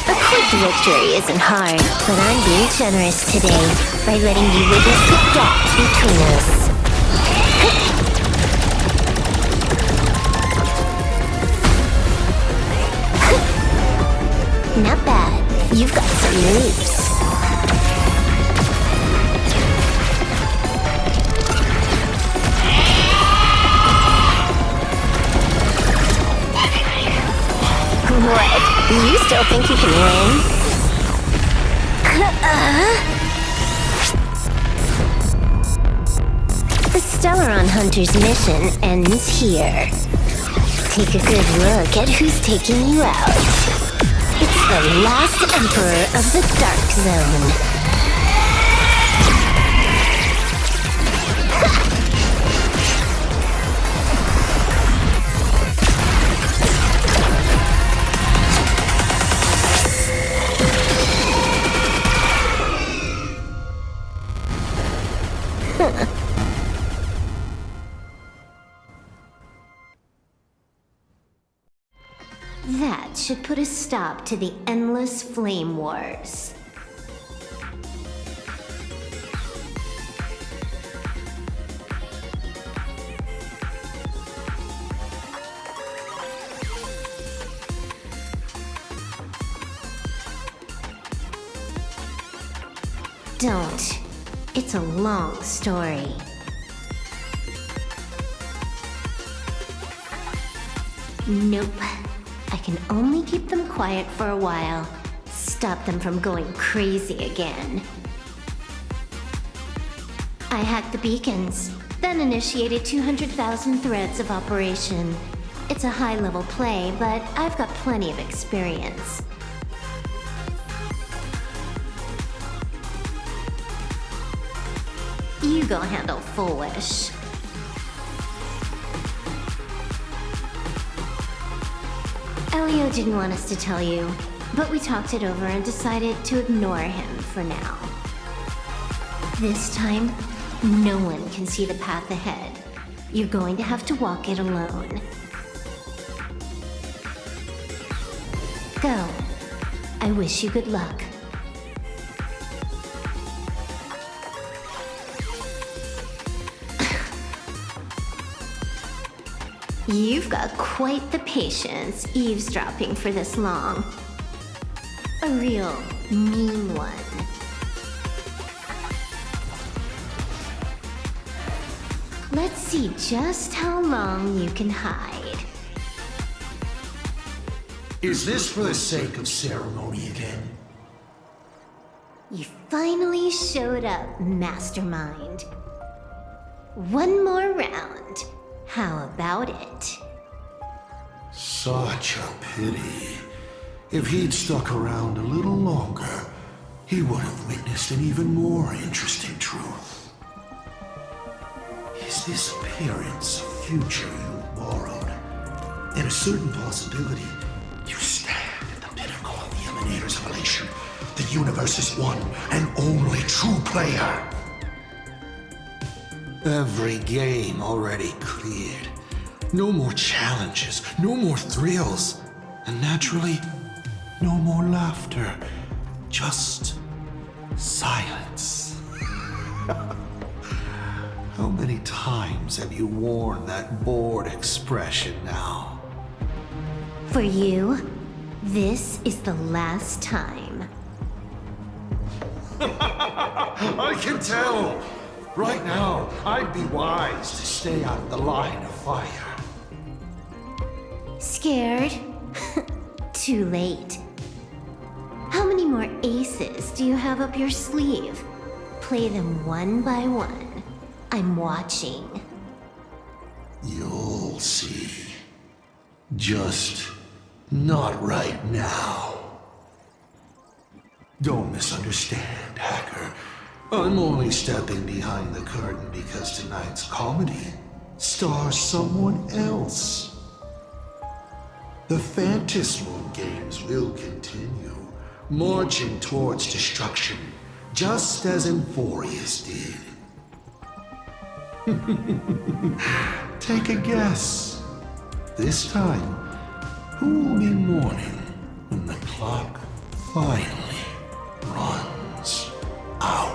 A quick victory isn't hard, but I'm being generous today by letting you witness the gap between us. Not bad. You've got some moves. What? You still think you can win? The Stellaron Hunter's mission ends here. Take a good look at who's taking you out. It's the last Emperor of the Dark Zone. That should put a stop to the endless flame wars. Don't. It's a long story. Nope. I can only keep them quiet for a while. Stop them from going crazy again. I hacked the beacons, then initiated 200,000 threads of operation. It's a high-level play, but I've got plenty of experience. You go handle Full Wish. Elio didn't want us to tell you, but we talked it over and decided to ignore him for now. This time, no one can see the path ahead. You're going to have to walk it alone. Go. I wish you good luck. You've got quite the patience eavesdropping for this long. A real mean one. Let's see just how long you can hide. Is this for the sake of ceremony again? You finally showed up, Mastermind. One more round. How about it? Such a pity. If he'd stuck around a little longer, he would have witnessed an even more interesting truth. Is this appearance a future you borrowed? In a certain possibility, you stand at the pinnacle of the Emanator's evolution, the universe's one and only true player. Every game already cleared. No more challenges, no more thrills, and naturally, no more laughter. Just silence. How many times have you worn that bored expression now? For you, this is the last time. I can tell! Right now, I'd be wise to stay out of the line of fire. Scared? Too late. How many more aces do you have up your sleeve? Play them one by one. I'm watching. You'll see. Just not right now. Don't misunderstand, Hacker. I'm only stepping behind the curtain because tonight's comedy stars someone else. The Phantasmal games will continue, marching towards destruction, just as Emphorius did. Take a guess. This time, who will be mourning when the clock finally runs out?